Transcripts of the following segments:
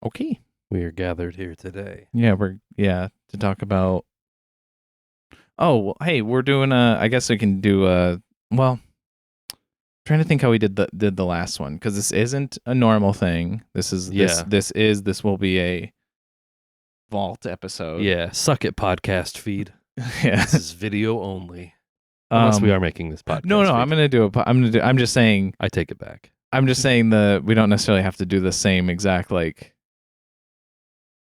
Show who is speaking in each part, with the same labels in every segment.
Speaker 1: Okay.
Speaker 2: We are gathered here today.
Speaker 1: To talk about. Oh, well, hey, we're doing I guess we can do trying to think how we did the last one, because this isn't a normal thing. This will be a vault episode.
Speaker 2: Yeah, suck it podcast feed.
Speaker 1: Yeah.
Speaker 2: This is video only. Unless we are making this podcast.
Speaker 1: No,
Speaker 2: feed.
Speaker 1: I'm gonna do I'm just saying.
Speaker 2: I take it back.
Speaker 1: I'm just saying we don't necessarily have to do the same exact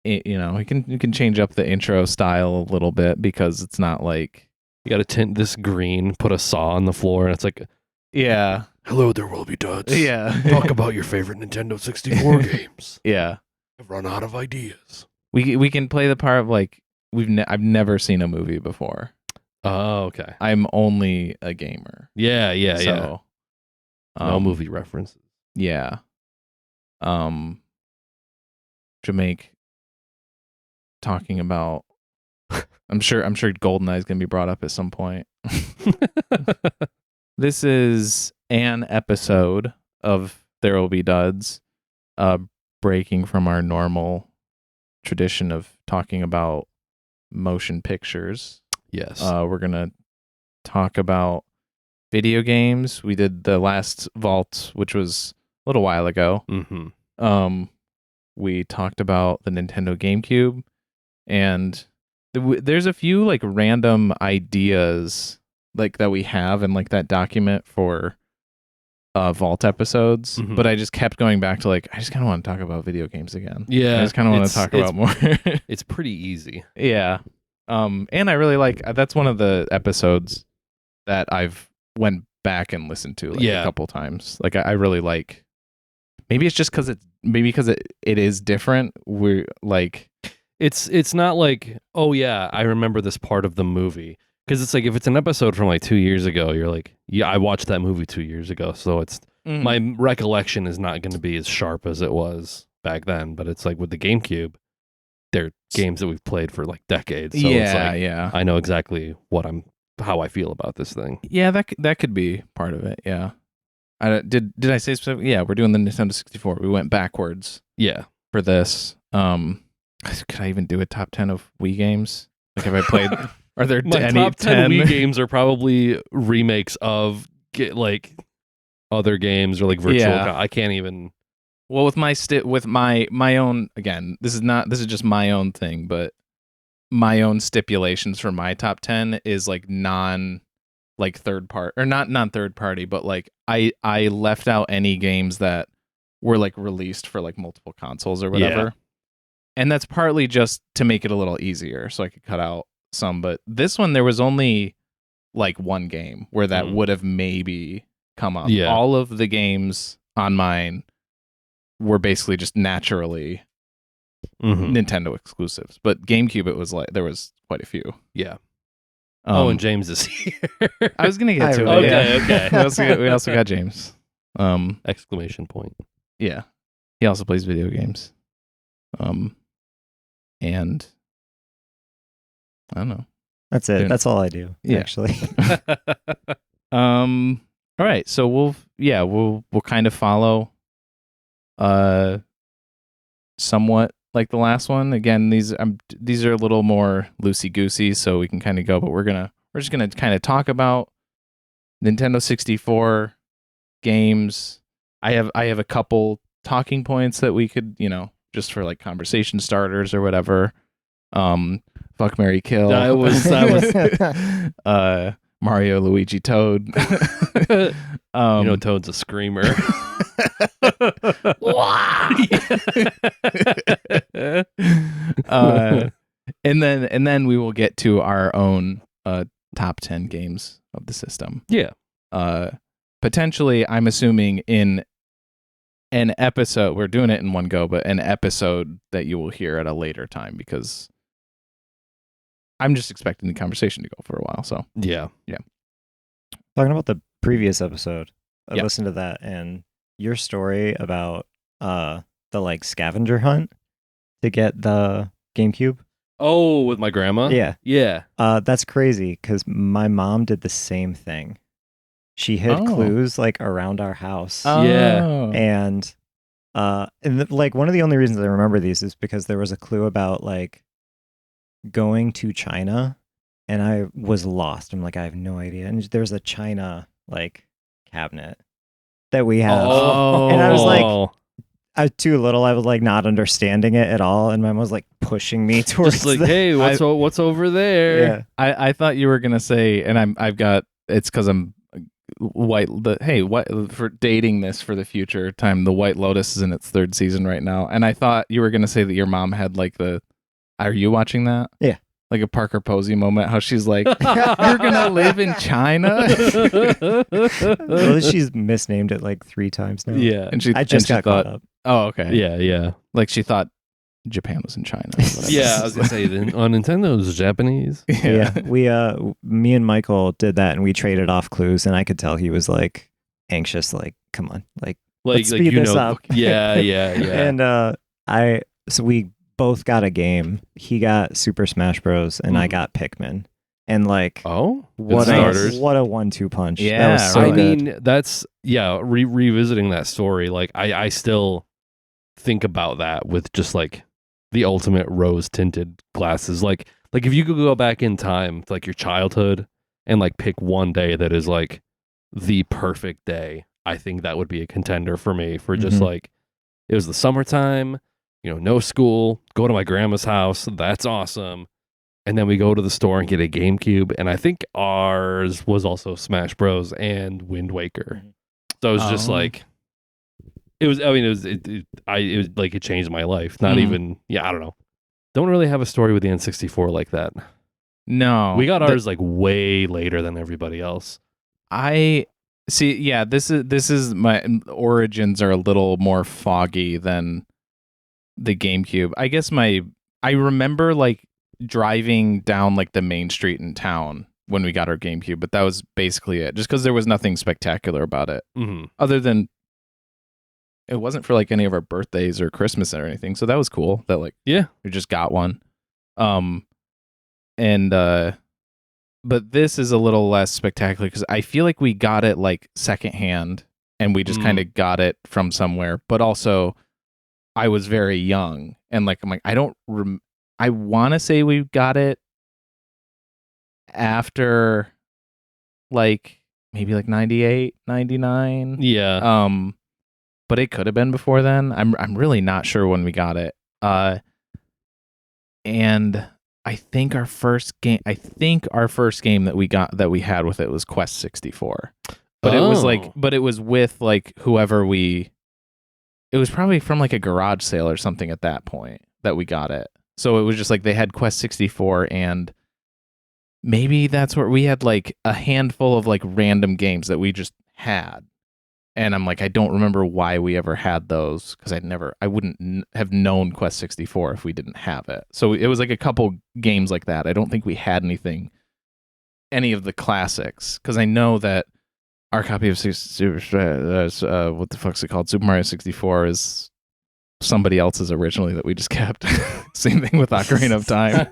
Speaker 1: we can change up the intro style a little bit, because it's not like
Speaker 2: you got to tint this green, put a saw on the floor, and it's like,
Speaker 1: yeah.
Speaker 2: Hello, ThereWillBeDuds.
Speaker 1: Yeah.
Speaker 2: Talk about your favorite Nintendo 64 games.
Speaker 1: Yeah.
Speaker 2: I've run out of ideas.
Speaker 1: We can play the part of I've never seen a movie before.
Speaker 2: Oh, okay.
Speaker 1: I'm only a gamer.
Speaker 2: Yeah.
Speaker 1: So,
Speaker 2: no movie references.
Speaker 1: Yeah. Jamaica talking about. I'm sure GoldenEye is gonna be brought up at some point. This is an episode of ThereWillBeDuds, breaking from our normal tradition of talking about motion pictures.
Speaker 2: Yes.
Speaker 1: We're gonna talk about video games. We did the last vault, which was a little while ago.
Speaker 2: Mm-hmm.
Speaker 1: We talked about the Nintendo GameCube, and there's a few random ideas that we have in that document for vault episodes,
Speaker 2: mm-hmm.
Speaker 1: but I just kept going back to I just kind of want to talk about video games again.
Speaker 2: Yeah,
Speaker 1: I just kind of want to talk about more.
Speaker 2: It's pretty easy.
Speaker 1: Yeah. And I really that's one of the episodes that I've went back and listened to a couple times. I really like. Maybe it's just because it is different. We're
Speaker 2: it's not like, oh yeah, I remember this part of the movie. Because it's if it's an episode from 2 years ago, you're like, yeah, I watched that movie 2 years ago, so it's my recollection is not going to be as sharp as it was back then. But it's with the GameCube, they're games that we've played for decades. So
Speaker 1: yeah.
Speaker 2: I know exactly how I feel about this thing.
Speaker 1: Yeah, that could be part of it. Yeah. Did I say specific? Yeah, we're doing the Nintendo 64. We went backwards.
Speaker 2: Yeah.
Speaker 1: For this, could I even do a top 10 of Wii games? Have I played? Are there any
Speaker 2: top 10 Wii games are probably remakes of other games or virtual.
Speaker 1: Yeah.
Speaker 2: I can't even.
Speaker 1: Well, with my own, again, this is just my own thing, but my own stipulations for my top 10 is non third part, or not non-third party, but I left out any games that were released for multiple consoles or whatever.
Speaker 2: Yeah.
Speaker 1: And that's partly just to make it a little easier so I could cut out some, but this one there was only one game where that would have maybe come up.
Speaker 2: Yeah.
Speaker 1: All of the games on mine were basically just naturally Nintendo exclusives, but GameCube it was there was quite a few.
Speaker 2: Yeah. And James is here.
Speaker 1: I was gonna get to it.
Speaker 2: Okay.
Speaker 1: We also got James.
Speaker 2: Exclamation point.
Speaker 1: Yeah. He also plays video games. And I don't know.
Speaker 3: That's it. That's all I do, actually.
Speaker 1: All right. So we'll kind of follow somewhat like the last one. Again, these are a little more loosey-goosey, so we can kind of go, but we're just gonna kind of talk about Nintendo 64 games. I have a couple talking points that we could, just for conversation starters or whatever. Fuck, marry, kill.
Speaker 2: That was
Speaker 1: Mario, Luigi, Toad.
Speaker 2: Toad's a screamer.
Speaker 1: And then we will get to our own top 10 games of the system.
Speaker 2: Yeah.
Speaker 1: Potentially, I'm assuming in an episode, we're doing it in one go, but an episode that you will hear at a later time, because I'm just expecting the conversation to go for a while. So
Speaker 2: yeah.
Speaker 3: Talking about the previous episode, I listened to that, and your story about the scavenger hunt to get the GameCube.
Speaker 2: Oh, with my grandma?
Speaker 3: Yeah.
Speaker 2: Yeah.
Speaker 3: That's crazy because my mom did the same thing. She hid clues like around our house.
Speaker 2: Yeah.
Speaker 3: And like one of the only reasons I remember these is because there was a clue about like going to China, and I was lost. I'm like, I have no idea. And there's a China like cabinet that we have. And I was like, I was too little. I was like not understanding it at all, and my mom was like pushing me towards.
Speaker 2: Just like, hey, what's over there?
Speaker 3: Yeah.
Speaker 1: I thought you were gonna say, and I've got it's because I'm white. What for dating this for the future time? The White Lotus is in its 3rd season right now, and I thought you were gonna say that your mom had like the. Are you watching that?
Speaker 3: Yeah.
Speaker 1: Like a Parker Posey moment, how she's like, "You're gonna live in China."
Speaker 3: Well, she's misnamed it like 3 times now.
Speaker 2: Yeah,
Speaker 1: and she.
Speaker 3: I just got
Speaker 1: thought,
Speaker 3: caught up.
Speaker 1: Oh, okay.
Speaker 2: Yeah.
Speaker 1: Like she thought Japan was in China.
Speaker 2: Yeah, I was gonna say on Nintendo it was Japanese.
Speaker 3: Yeah. Me and Michael did that, and we traded off clues, and I could tell he was like anxious, like, come on, like let's speed this up.
Speaker 2: Yeah.
Speaker 3: And so we both got a game. He got Super Smash Bros. And I got Pikmin. And like, what a 1-2 punch.
Speaker 1: Yeah,
Speaker 3: that was so
Speaker 2: I
Speaker 3: good.
Speaker 2: mean, that's revisiting that story. Like, I still think about that with just like the ultimate rose tinted glasses. Like if you could go back in time to like your childhood and like pick one day that is like the perfect day, I think that would be a contender for me for just like, it was the summertime, no school, go to my grandma's house. That's awesome. And then we go to the store and get a GameCube. And I think ours was also Smash Bros. And Wind Waker. So it was just like, it was like, it changed my life. Not even, I don't know. Don't really have a story with the N64 like that.
Speaker 1: No.
Speaker 2: We got ours like way later than everybody else.
Speaker 1: I see. Yeah, this is my origins are a little more foggy than the GameCube. I guess I remember like driving down like the main street in town when we got our GameCube, but that was basically it. Just because there was nothing spectacular about it, other than it wasn't for like any of our birthdays or Christmas or anything. So that was cool. That like we just got one. But this is a little less spectacular because I feel like we got it like secondhand and we just kind of got it from somewhere. But also, I was very young and like I'm like I want to say we got it after like maybe like 98, 99.
Speaker 2: Yeah.
Speaker 1: But it could have been before then. I'm really not sure when we got it. And I think our first game that we had with it was Quest 64. But it was with like whoever it was probably from like a garage sale or something at that point that we got it. So it was just like they had Quest 64 and maybe that's where we had like a handful of like random games that we just had. And I'm like, I don't remember why we ever had those because I wouldn't have known Quest 64 if we didn't have it. So it was like a couple games like that. I don't think we had any of the classics because I know that our copy of what the fuck's it called? Super Mario 64 is somebody else's originally that we just kept. Same thing with Ocarina of Time.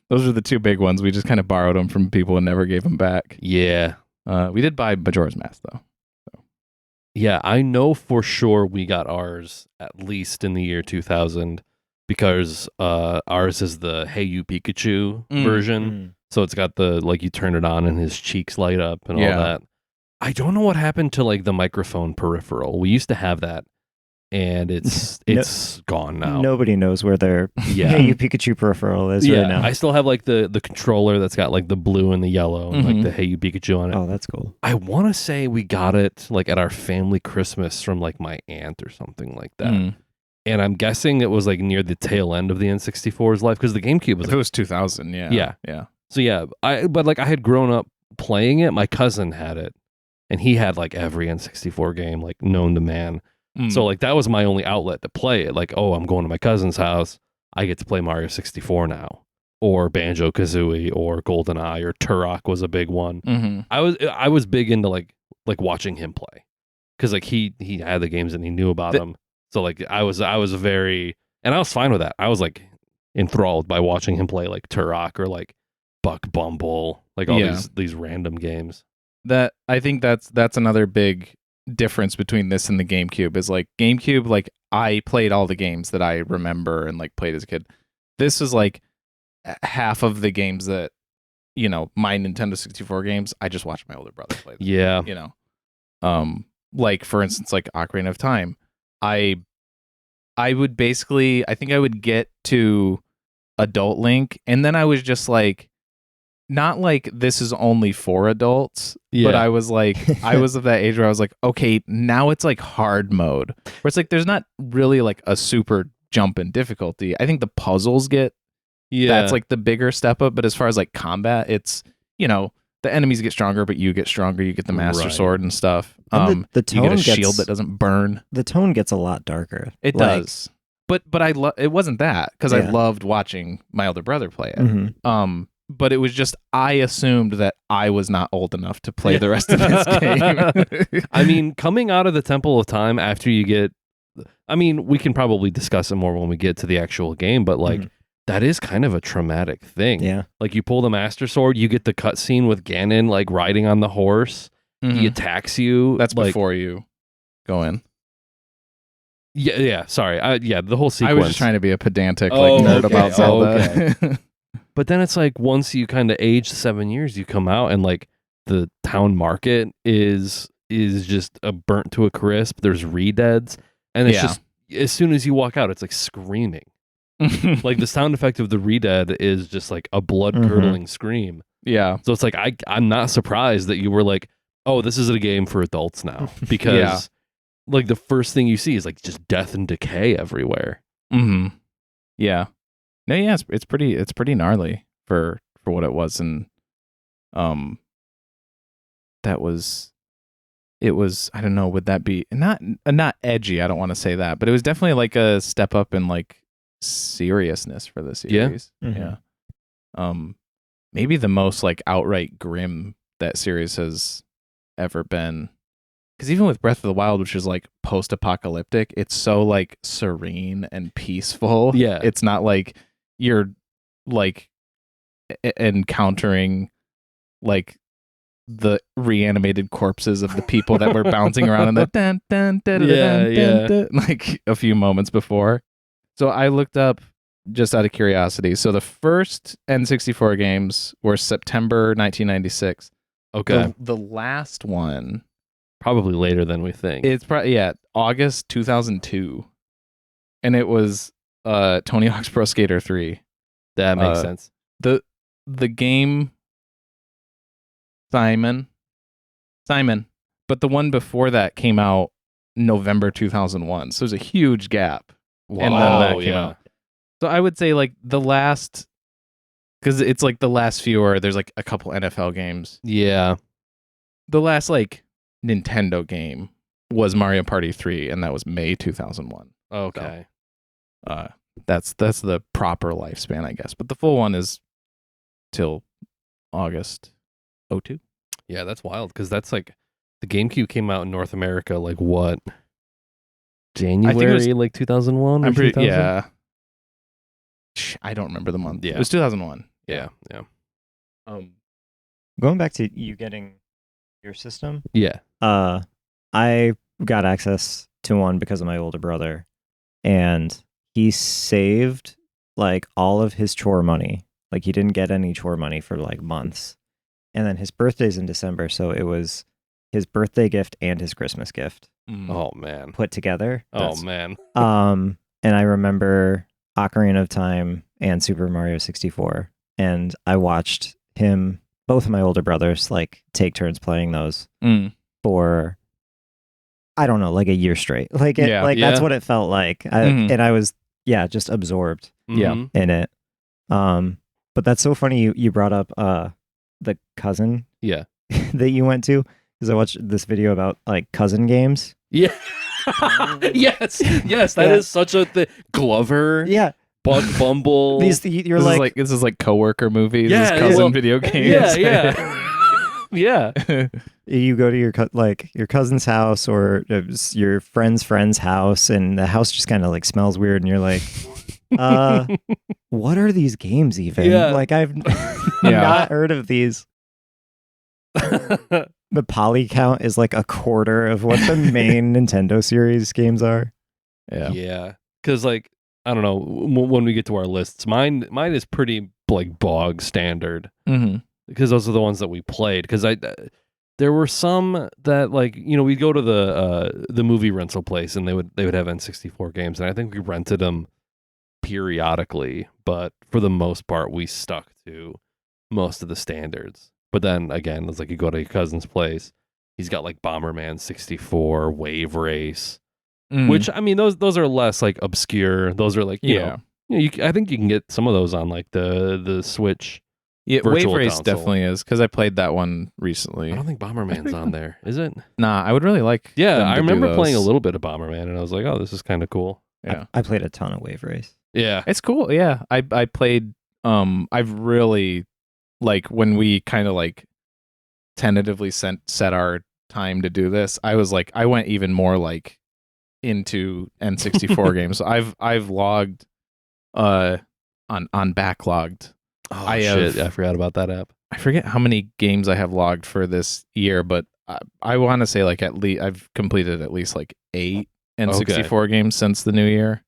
Speaker 1: Those are the two big ones. We just kind of borrowed them from people and never gave them back.
Speaker 2: Yeah.
Speaker 1: We did buy Majora's Mask though.
Speaker 2: Yeah, I know for sure we got ours at least in the year 2000 because ours is the Hey You Pikachu version. So it's got the, like, you turn it on and his cheeks light up and all that. I don't know what happened to, like, the microphone peripheral. We used to have that, and it's gone now.
Speaker 3: Nobody knows where their Hey You Pikachu peripheral is right now.
Speaker 2: I still have, like, the controller that's got, like, the blue and the yellow and, like, the Hey You Pikachu on it.
Speaker 3: Oh, that's cool.
Speaker 2: I want to say we got it, like, at our family Christmas from, like, my aunt or something like that. And I'm guessing it was, like, near the tail end of the N64's life, because the GameCube was...
Speaker 1: If it was 2000, yeah.
Speaker 2: So, yeah, I had grown up playing it. My cousin had it, and he had, like, every N64 game, like, known to man. So, like, that was my only outlet to play it. Like, oh, I'm going to my cousin's house. I get to play Mario 64 now. Or Banjo-Kazooie, or GoldenEye, or Turok was a big one. I was big into, like watching him play. Because, like, he had the games and he knew about them. So, like, I was very... And I was fine with that. I was, like... enthralled by watching him play like Turok or like Buck Bumble, like all these random games.
Speaker 1: That I think that's another big difference between this and the GameCube is like GameCube, like I played all the games that I remember and like played as a kid. This is like half of the games that, you know, my Nintendo 64 games, I just watched my older brother play them.
Speaker 2: Yeah.
Speaker 1: You know, like for instance, like Ocarina of Time, I would basically, I think I would get to Adult Link, and then I was just like, not like this is only for adults, but I was like, I was of that age where I was like, okay, now it's like hard mode, where it's like there's not really like a super jump in difficulty. I think the puzzles get, that's like the bigger step up, but as far as like combat, it's, you know, the enemies get stronger, but you get stronger. You get the Master Sword and stuff.
Speaker 3: And the tone
Speaker 1: you get a
Speaker 3: gets,
Speaker 1: shield that doesn't burn.
Speaker 3: The tone gets a lot darker.
Speaker 1: It does. But it wasn't that, because I loved watching my older brother play it.
Speaker 3: Mm-hmm.
Speaker 1: But it was just, I assumed that I was not old enough to play the rest of this game.
Speaker 2: I mean, coming out of the Temple of Time after you get, I mean, we can probably discuss it more when we get to the actual game, but like, that is kind of a traumatic thing.
Speaker 3: Yeah.
Speaker 2: Like you pull the Master Sword, you get the cutscene with Ganon like riding on the horse. He attacks you.
Speaker 1: That's
Speaker 2: like,
Speaker 1: before you go in.
Speaker 2: Yeah. Sorry. The whole sequence.
Speaker 1: I was just trying to be a pedantic nerd about Zelda.
Speaker 2: Okay. But then it's like once you kind of age 7 years, you come out and like the town market is just burnt to a crisp. There's re-deads, and it's just as soon as you walk out, it's like screaming. Like the sound effect of the re-dead is just like a blood-curdling scream.
Speaker 1: Yeah.
Speaker 2: So it's like I'm not surprised that you were like, oh, this is a game for adults now, because like the first thing you see is like just death and decay everywhere.
Speaker 1: Yeah. No, yeah, it's pretty gnarly for what it was, and it was, I don't know, would that be not edgy? I don't want to say that, but it was definitely like a step up in like seriousness for the series. Yeah. Maybe the most like outright grim that series has ever been. Because even with Breath of the Wild, which is like post-apocalyptic, it's so like serene and peaceful.
Speaker 2: Yeah.
Speaker 1: It's not like you're like encountering like the reanimated corpses of the people that were bouncing around in the dun, dun, dun, dun, dun, dun, like a few moments before. So I looked up just out of curiosity. So the first N64 games were September 1996.
Speaker 2: Okay.
Speaker 1: The last one,
Speaker 2: probably later than we think.
Speaker 1: It's probably August 2002, and it was Tony Hawk's Pro Skater 3.
Speaker 2: That makes sense.
Speaker 1: The game Simon, but the one before that came out November 2001. So there's a huge gap.
Speaker 2: Wow.
Speaker 1: And then that came out. So I would say like the last, because it's like the last few, or there's like a couple NFL games.
Speaker 2: Yeah.
Speaker 1: The last like Nintendo game was Mario Party 3, and that was May 2001.
Speaker 2: Okay.
Speaker 1: So, that's the proper lifespan, I guess. But the full one is till August 2002.
Speaker 2: Yeah, that's wild, because that's like the GameCube came out in North America like what? January like 2001 or
Speaker 1: I'm pretty
Speaker 2: 2000?
Speaker 1: yeah. I don't remember the month.
Speaker 2: Yeah.
Speaker 1: It was 2001.
Speaker 2: Yeah.
Speaker 3: Going back to you getting your system.
Speaker 2: Yeah.
Speaker 3: I got access to one because of my older brother, and he saved like all of his chore money. Like he didn't get any chore money for like months. And then his birthday's in December, so it was his birthday gift and his Christmas gift.
Speaker 2: Oh man.
Speaker 3: Put together.
Speaker 2: Man.
Speaker 3: And I remember Ocarina of Time and Super Mario 64, and I watched both of my older brothers like take turns playing those for, I don't know, like a year straight. Like that's what it felt like. And I was just absorbed in it. But that's so funny you brought up the cousin that you went to, because I watched this video about like cousin games.
Speaker 2: Yeah. yes, that is such a thing. Glover.
Speaker 3: Yeah.
Speaker 2: Buck Bumble.
Speaker 1: This is like coworker movies.
Speaker 2: Yeah,
Speaker 1: cousin video games.
Speaker 2: Yeah.
Speaker 3: You go to your cousin's house or your friend's house, and the house just kind of like smells weird, and you're like, What are these games even?
Speaker 2: Yeah.
Speaker 3: Like I've not heard of these. The poly count is like a quarter of what the main Nintendo series games are.
Speaker 2: Yeah. Because like, I don't know, when we get to our lists, mine is pretty like bog standard.
Speaker 1: Mm-hmm.
Speaker 2: Because those are the ones that we played. Because there were some that like, you know, we'd go to the movie rental place and they would have N64 games, and I think we rented them periodically, but for the most part we stuck to most of the standards. But then again, it's like you go to your cousin's place, he's got like Bomberman 64, Wave Race, which I mean those are less like obscure. Those are like you know, I think you can get some of those on like the Switch.
Speaker 1: Yeah, Wave Race
Speaker 2: console.
Speaker 1: definitely is, because I played that one recently.
Speaker 2: I don't think Bomberman's on there, is it?
Speaker 1: Nah, I would really like.
Speaker 2: Yeah,
Speaker 1: them
Speaker 2: I
Speaker 1: to do
Speaker 2: remember
Speaker 1: those.
Speaker 2: playing a little bit of Bomberman, and I was like, oh, this is kind of cool.
Speaker 1: Yeah,
Speaker 3: I played a ton of Wave Race.
Speaker 2: Yeah,
Speaker 1: it's cool. Yeah, I played. I've really like when we kind of like tentatively set our time to do this. I was like, I went even more like into N64 games. I've logged on backlogged.
Speaker 2: Oh shit! I forgot about that app.
Speaker 1: I forget how many games I have logged for this year, but I want to say like at least I've completed at least like 8 N64 games since the new year.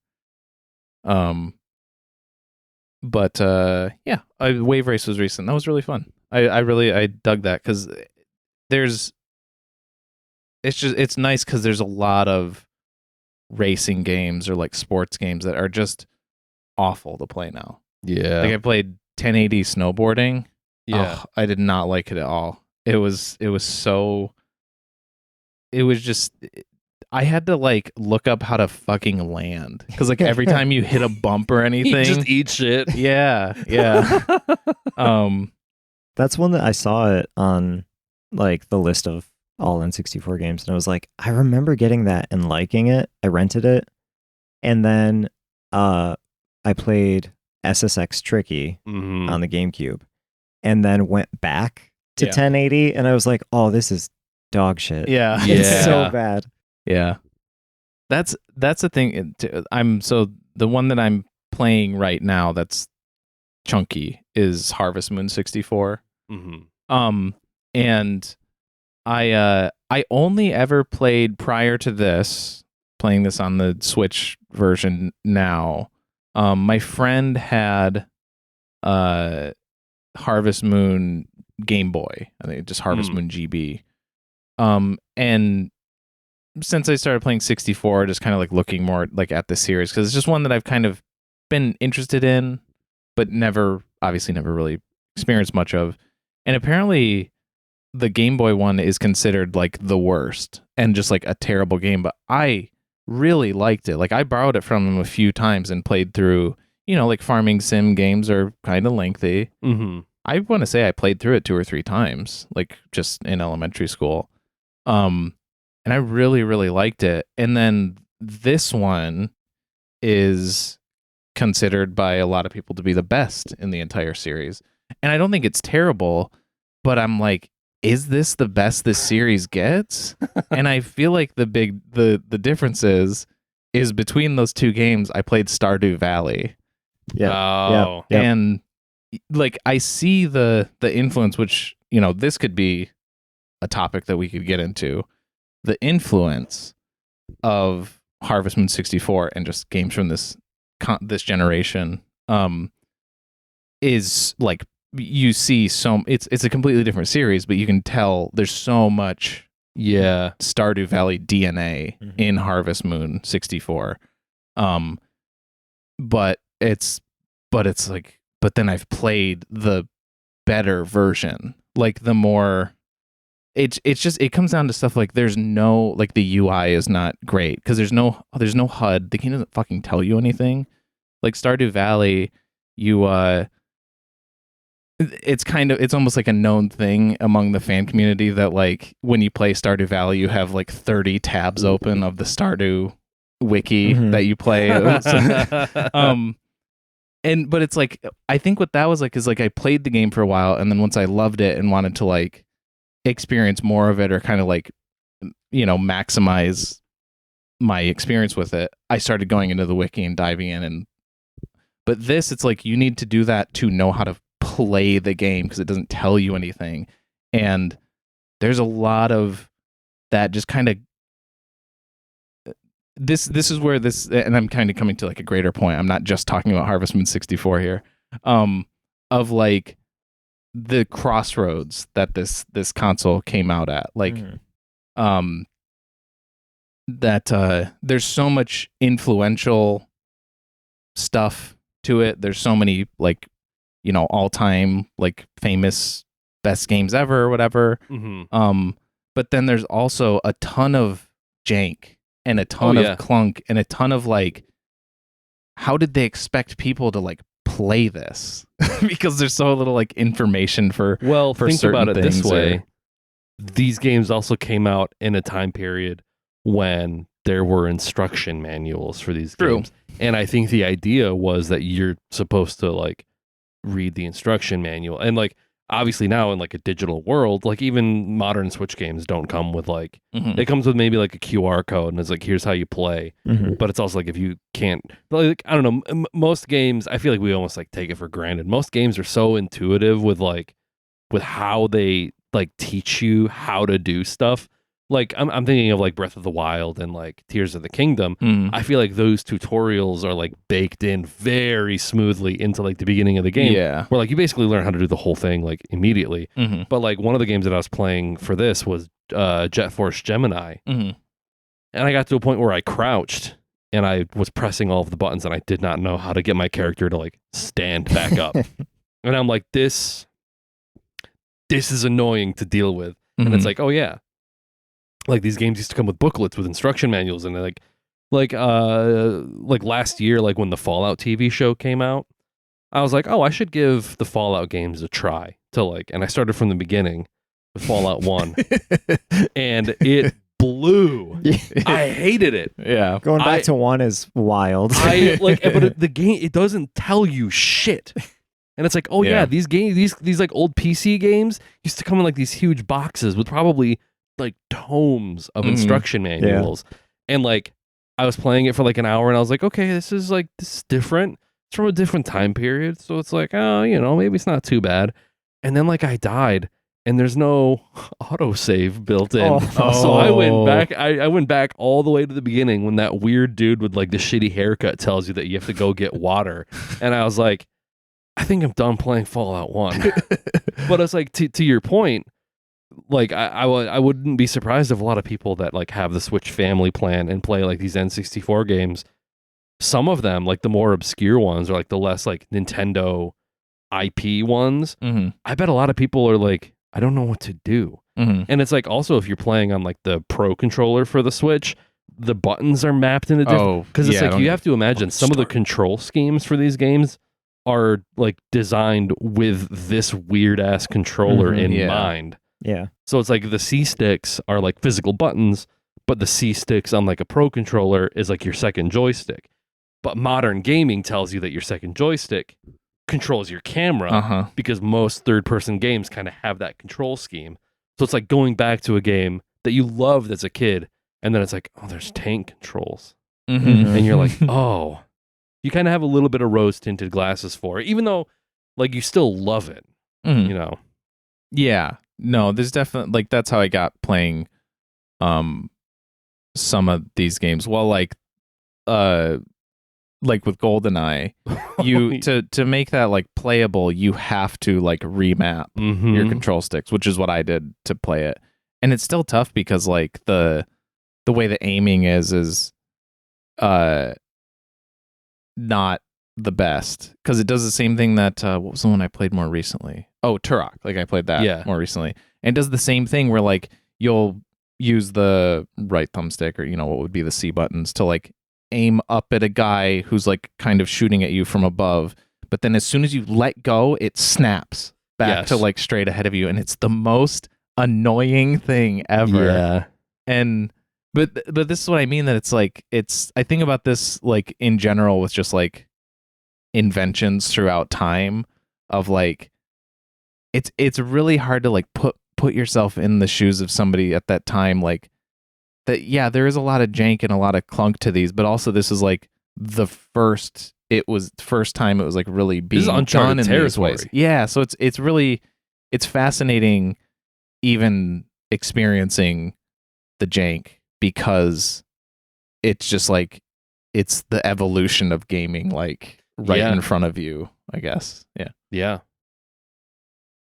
Speaker 1: But yeah, Wave Race was recent. That was really fun. I dug that because it's nice because there's a lot of racing games or like sports games that are just awful to play now.
Speaker 2: Yeah,
Speaker 1: like I played 1080 snowboarding.
Speaker 2: Yeah,
Speaker 1: I did not like it at all. It was just, I had to like look up how to fucking land, because like every time you hit a bump or anything,
Speaker 2: you just eat shit.
Speaker 1: Yeah.
Speaker 3: That's one that I saw it on like the list of all N64 games, and I was like, I remember getting that and liking it. I rented it, and then I played SSX Tricky on the GameCube, and then went back to 1080, and I was like, oh, this is dog shit.
Speaker 1: Yeah.
Speaker 3: It's so bad.
Speaker 1: Yeah. That's the thing. So the one that I'm playing right now that's chunky is Harvest Moon 64. And I only ever played prior to this, playing this on the Switch version now. My friend had Harvest Moon Game Boy. I think just Harvest Moon GB. And since I started playing 64, just kind of like looking more like at the series, because it's just one that I've kind of been interested in, but obviously never really experienced much of. And apparently the Game Boy one is considered like the worst and just like a terrible game, but I really liked it. Like I borrowed it from him a few times and played through, like farming sim games are kind of lengthy. I want to say I played through it 2 or 3 times, like just in elementary school. And I really, really liked it. And then this one is considered by a lot of people to be the best in the entire series. And I don't think it's terrible, but I'm like, is this the best this series gets? And I feel like the difference is between those 2 games, I played Stardew Valley.
Speaker 3: Yeah.
Speaker 1: And like I see the influence, which, this could be a topic that we could get into. The influence of Harvest Moon 64 and just games from this generation is like, you see it's a completely different series, but you can tell there's so much Stardew Valley DNA in Harvest Moon 64. But then I've played the better version, like the more. It comes down to stuff like there's no, like the UI is not great because there's no HUD. The game doesn't fucking tell you anything. Like Stardew Valley, it's almost like a known thing among the fan community that like when you play Stardew Valley, you have like 30 tabs open of the Stardew wiki that you play. But it's like, I think what that was like is like I played the game for a while, and then once I loved it and wanted to like experience more of it, or kind of like maximize my experience with it, I started going into the wiki and diving in, and But this, it's like you need to do that to know how to play the game because it doesn't tell you anything. And there's a lot of that just kind of this is where this, and I'm kind of coming to like a greater point. I'm not just talking about Harvest Moon 64 here. Of like the crossroads that this console came out at. Like that there's so much influential stuff to it. There's so many like, you know, all-time like famous best games ever or whatever. But then there's also a ton of jank and a ton of clunk and a ton of like, how did they expect people to like play this? Because there's so little like information for
Speaker 2: think about it this way.
Speaker 1: or...
Speaker 2: These games also came out in a time period when there were instruction manuals for these games. And I think the idea was that you're supposed to like read the instruction manual. And like obviously now in like a digital world, like even modern Switch games don't come with like it comes with maybe like a QR code and it's like here's how you play. But it's also like if you can't, like I don't know, most games I feel like we almost like take it for granted. Most games are so intuitive with how they like teach you how to do stuff. Like I'm thinking of like Breath of the Wild and like Tears of the Kingdom. I feel like those tutorials are like baked in very smoothly into like the beginning of the game.
Speaker 1: Yeah.
Speaker 2: Where like you basically learn how to do the whole thing like immediately. But like one of the games that I was playing for this was Jet Force Gemini. And I got to a point where I crouched and I was pressing all of the buttons and I did not know how to get my character to like stand back up. And I'm like, this is annoying to deal with. And it's like, oh yeah. Like these games used to come with booklets with instruction manuals, and like last year, like when the Fallout TV show came out, I was like, oh, I should give the Fallout games a try and I started from the beginning with Fallout 1, and it blew. I hated it.
Speaker 1: Yeah,
Speaker 3: going back to 1 is wild.
Speaker 2: But the game, it doesn't tell you shit. And it's like, oh yeah, these games, these like old PC games used to come in like these huge boxes with probably like tomes of instruction manuals. And like I was playing it for like an hour and I was like, okay, this is different. It's from a different time period. So it's like, oh, you know, maybe it's not too bad. And then like I died and there's no autosave built in. So I went back. I went back all the way to the beginning when that weird dude with like the shitty haircut tells you that you have to go get water. And I was like, I think I'm done playing Fallout 1. But it's like, to your point, like I wouldn't be surprised if a lot of people that like have the Switch family plan and play like these N64 games, some of them, like the more obscure ones or like the less like Nintendo IP ones, I bet a lot of people are like, I don't know what to do. And it's like also if you're playing on like the Pro controller for the Switch, the buttons are mapped into different, because it's like you have to imagine some of the control schemes for these games are like designed with this weird ass controller in mind.
Speaker 3: Yeah.
Speaker 2: So it's like the C sticks are like physical buttons, but the C sticks on like a Pro controller is like your second joystick. But modern gaming tells you that your second joystick controls your camera because most third-person games kind of have that control scheme. So it's like going back to a game that you loved as a kid, and then it's like, oh, there's tank controls. And you're like, oh, you kind of have a little bit of rose-tinted glasses for it, even though like you still love it, you know?
Speaker 1: Yeah. No, there's definitely like that's how I got playing some of these games. Well, like with GoldenEye, you to make that like playable, you have to like remap your control sticks, which is what I did to play it. And it's still tough because like the way the aiming is not the best, because it does the same thing that what was the one I played more recently? Oh, Turok. Like I played that more recently, and it does the same thing where like you'll use the right thumbstick, or you know what would be the C buttons, to like aim up at a guy who's like kind of shooting at you from above, but then as soon as you let go, it snaps back to like straight ahead of you, and it's the most annoying thing ever.
Speaker 2: Yeah.
Speaker 1: And but this is what I mean, that it's like I think about this like in general with just like inventions throughout time of like it's really hard to like put yourself in the shoes of somebody at that time, like that. Yeah, there is a lot of jank and a lot of clunk to these, but also this is like the first it was the first time it was like really being
Speaker 2: is uncharted
Speaker 1: done in these ways.
Speaker 2: territory.
Speaker 1: Yeah, so it's really fascinating even experiencing the jank because it's just like it's the evolution of gaming like right in front of you, I guess. Yeah.
Speaker 2: Yeah.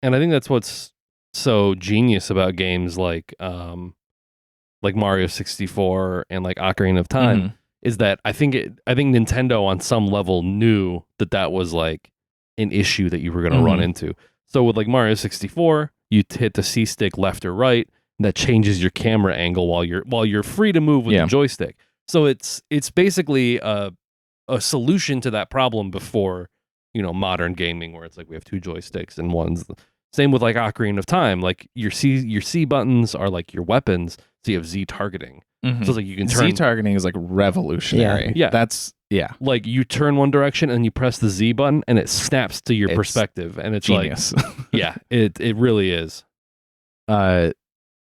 Speaker 2: And I think that's what's so genius about games like Mario 64 and like Ocarina of Time is that I think Nintendo on some level knew that was like an issue that you were going to run into. So with like Mario 64, you hit the C stick left or right, and that changes your camera angle while you're free to move with the joystick. So it's basically a solution to that problem before, modern gaming where it's like we have two joysticks and one's same with like Ocarina of Time. Like your C buttons are like your weapons, so you have Z targeting. So it's like you can turn
Speaker 1: Z targeting is like revolutionary.
Speaker 2: Yeah.
Speaker 1: That's
Speaker 2: like you turn one direction and you press the Z button and it snaps to your perspective, and it's
Speaker 1: genius.
Speaker 2: Like it really is.
Speaker 1: I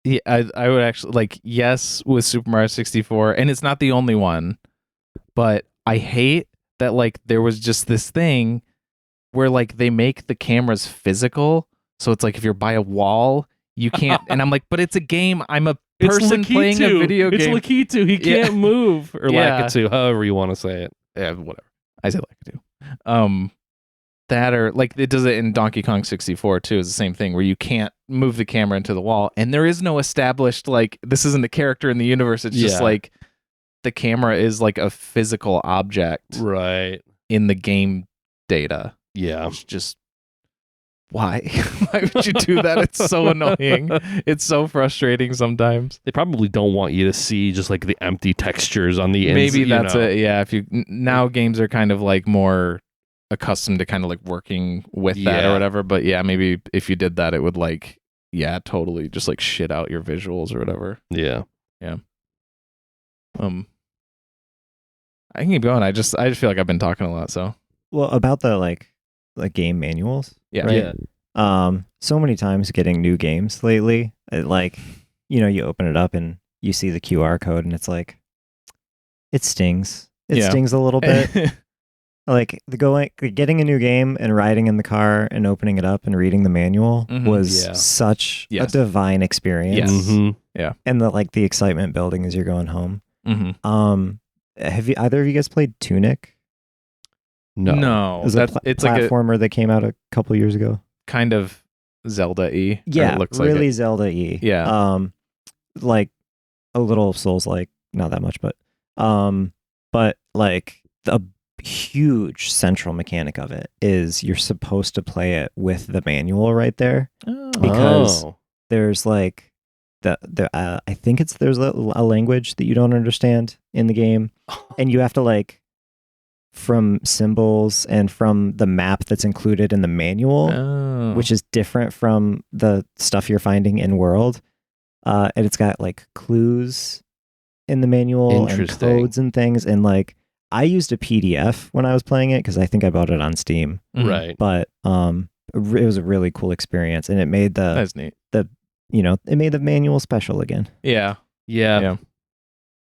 Speaker 1: would actually like yes with Super Mario 64, and it's not the only one, but I hate that like there was just this thing where like they make the cameras physical, so it's like if you're by a wall you can't, and I'm like, but it's a game. I'm a person playing a video game.
Speaker 2: It's Lakitu. He can't move, or Lakitu, however you want to say it.
Speaker 1: Yeah, whatever. I say Lakitu. That or like it does it in Donkey Kong 64 too. Is the same thing where you can't move the camera into the wall, and there is no established like this isn't a character in the universe. It's just like the camera is like a physical object,
Speaker 2: right,
Speaker 1: in the game data.
Speaker 2: Yeah,
Speaker 1: it's just why? Why would you do that? It's so annoying. It's so frustrating sometimes.
Speaker 2: They probably don't want you to see just like the empty textures on the ends.
Speaker 1: Maybe that's it. Yeah, if you now games are kind of like more accustomed to kind of like working with that or whatever. But yeah, maybe if you did that, it would like totally just like shit out your visuals or whatever.
Speaker 2: Yeah.
Speaker 1: I can keep going. I just feel like I've been talking a lot. So
Speaker 3: about the game manuals.
Speaker 1: Yeah.
Speaker 3: Right?
Speaker 2: Yeah.
Speaker 3: So many times getting new games lately, you open it up and you see the QR code and it's like, it stings. It stings a little bit. Like getting a new game and riding in the car and opening it up and reading the manual was such a divine experience.
Speaker 1: Yes.
Speaker 2: Mm-hmm.
Speaker 1: Yeah.
Speaker 3: And the excitement building as you're going home.
Speaker 1: Mm-hmm.
Speaker 3: Have either of you guys played Tunic?
Speaker 1: No.
Speaker 3: It's platformer that came out a couple years ago.
Speaker 1: Kind of Zelda-y.
Speaker 3: Yeah,
Speaker 1: it looks
Speaker 3: really
Speaker 1: like
Speaker 3: Zelda-y.
Speaker 1: Yeah.
Speaker 3: Like a little Souls-like, not that much, but like a huge central mechanic of it is you're supposed to play it with the manual right there, because there's like I think there's a language that you don't understand in the game, and you have to like from symbols and from the map that's included in the manual, which is different from the stuff you're finding in world, and it's got like clues in the manual and codes and things, and like I used a PDF when I was playing it because I think I bought it on Steam.
Speaker 2: Right.
Speaker 3: But it was a really cool experience, and it made
Speaker 1: that's neat.
Speaker 3: It made the manual special again.
Speaker 2: Yeah,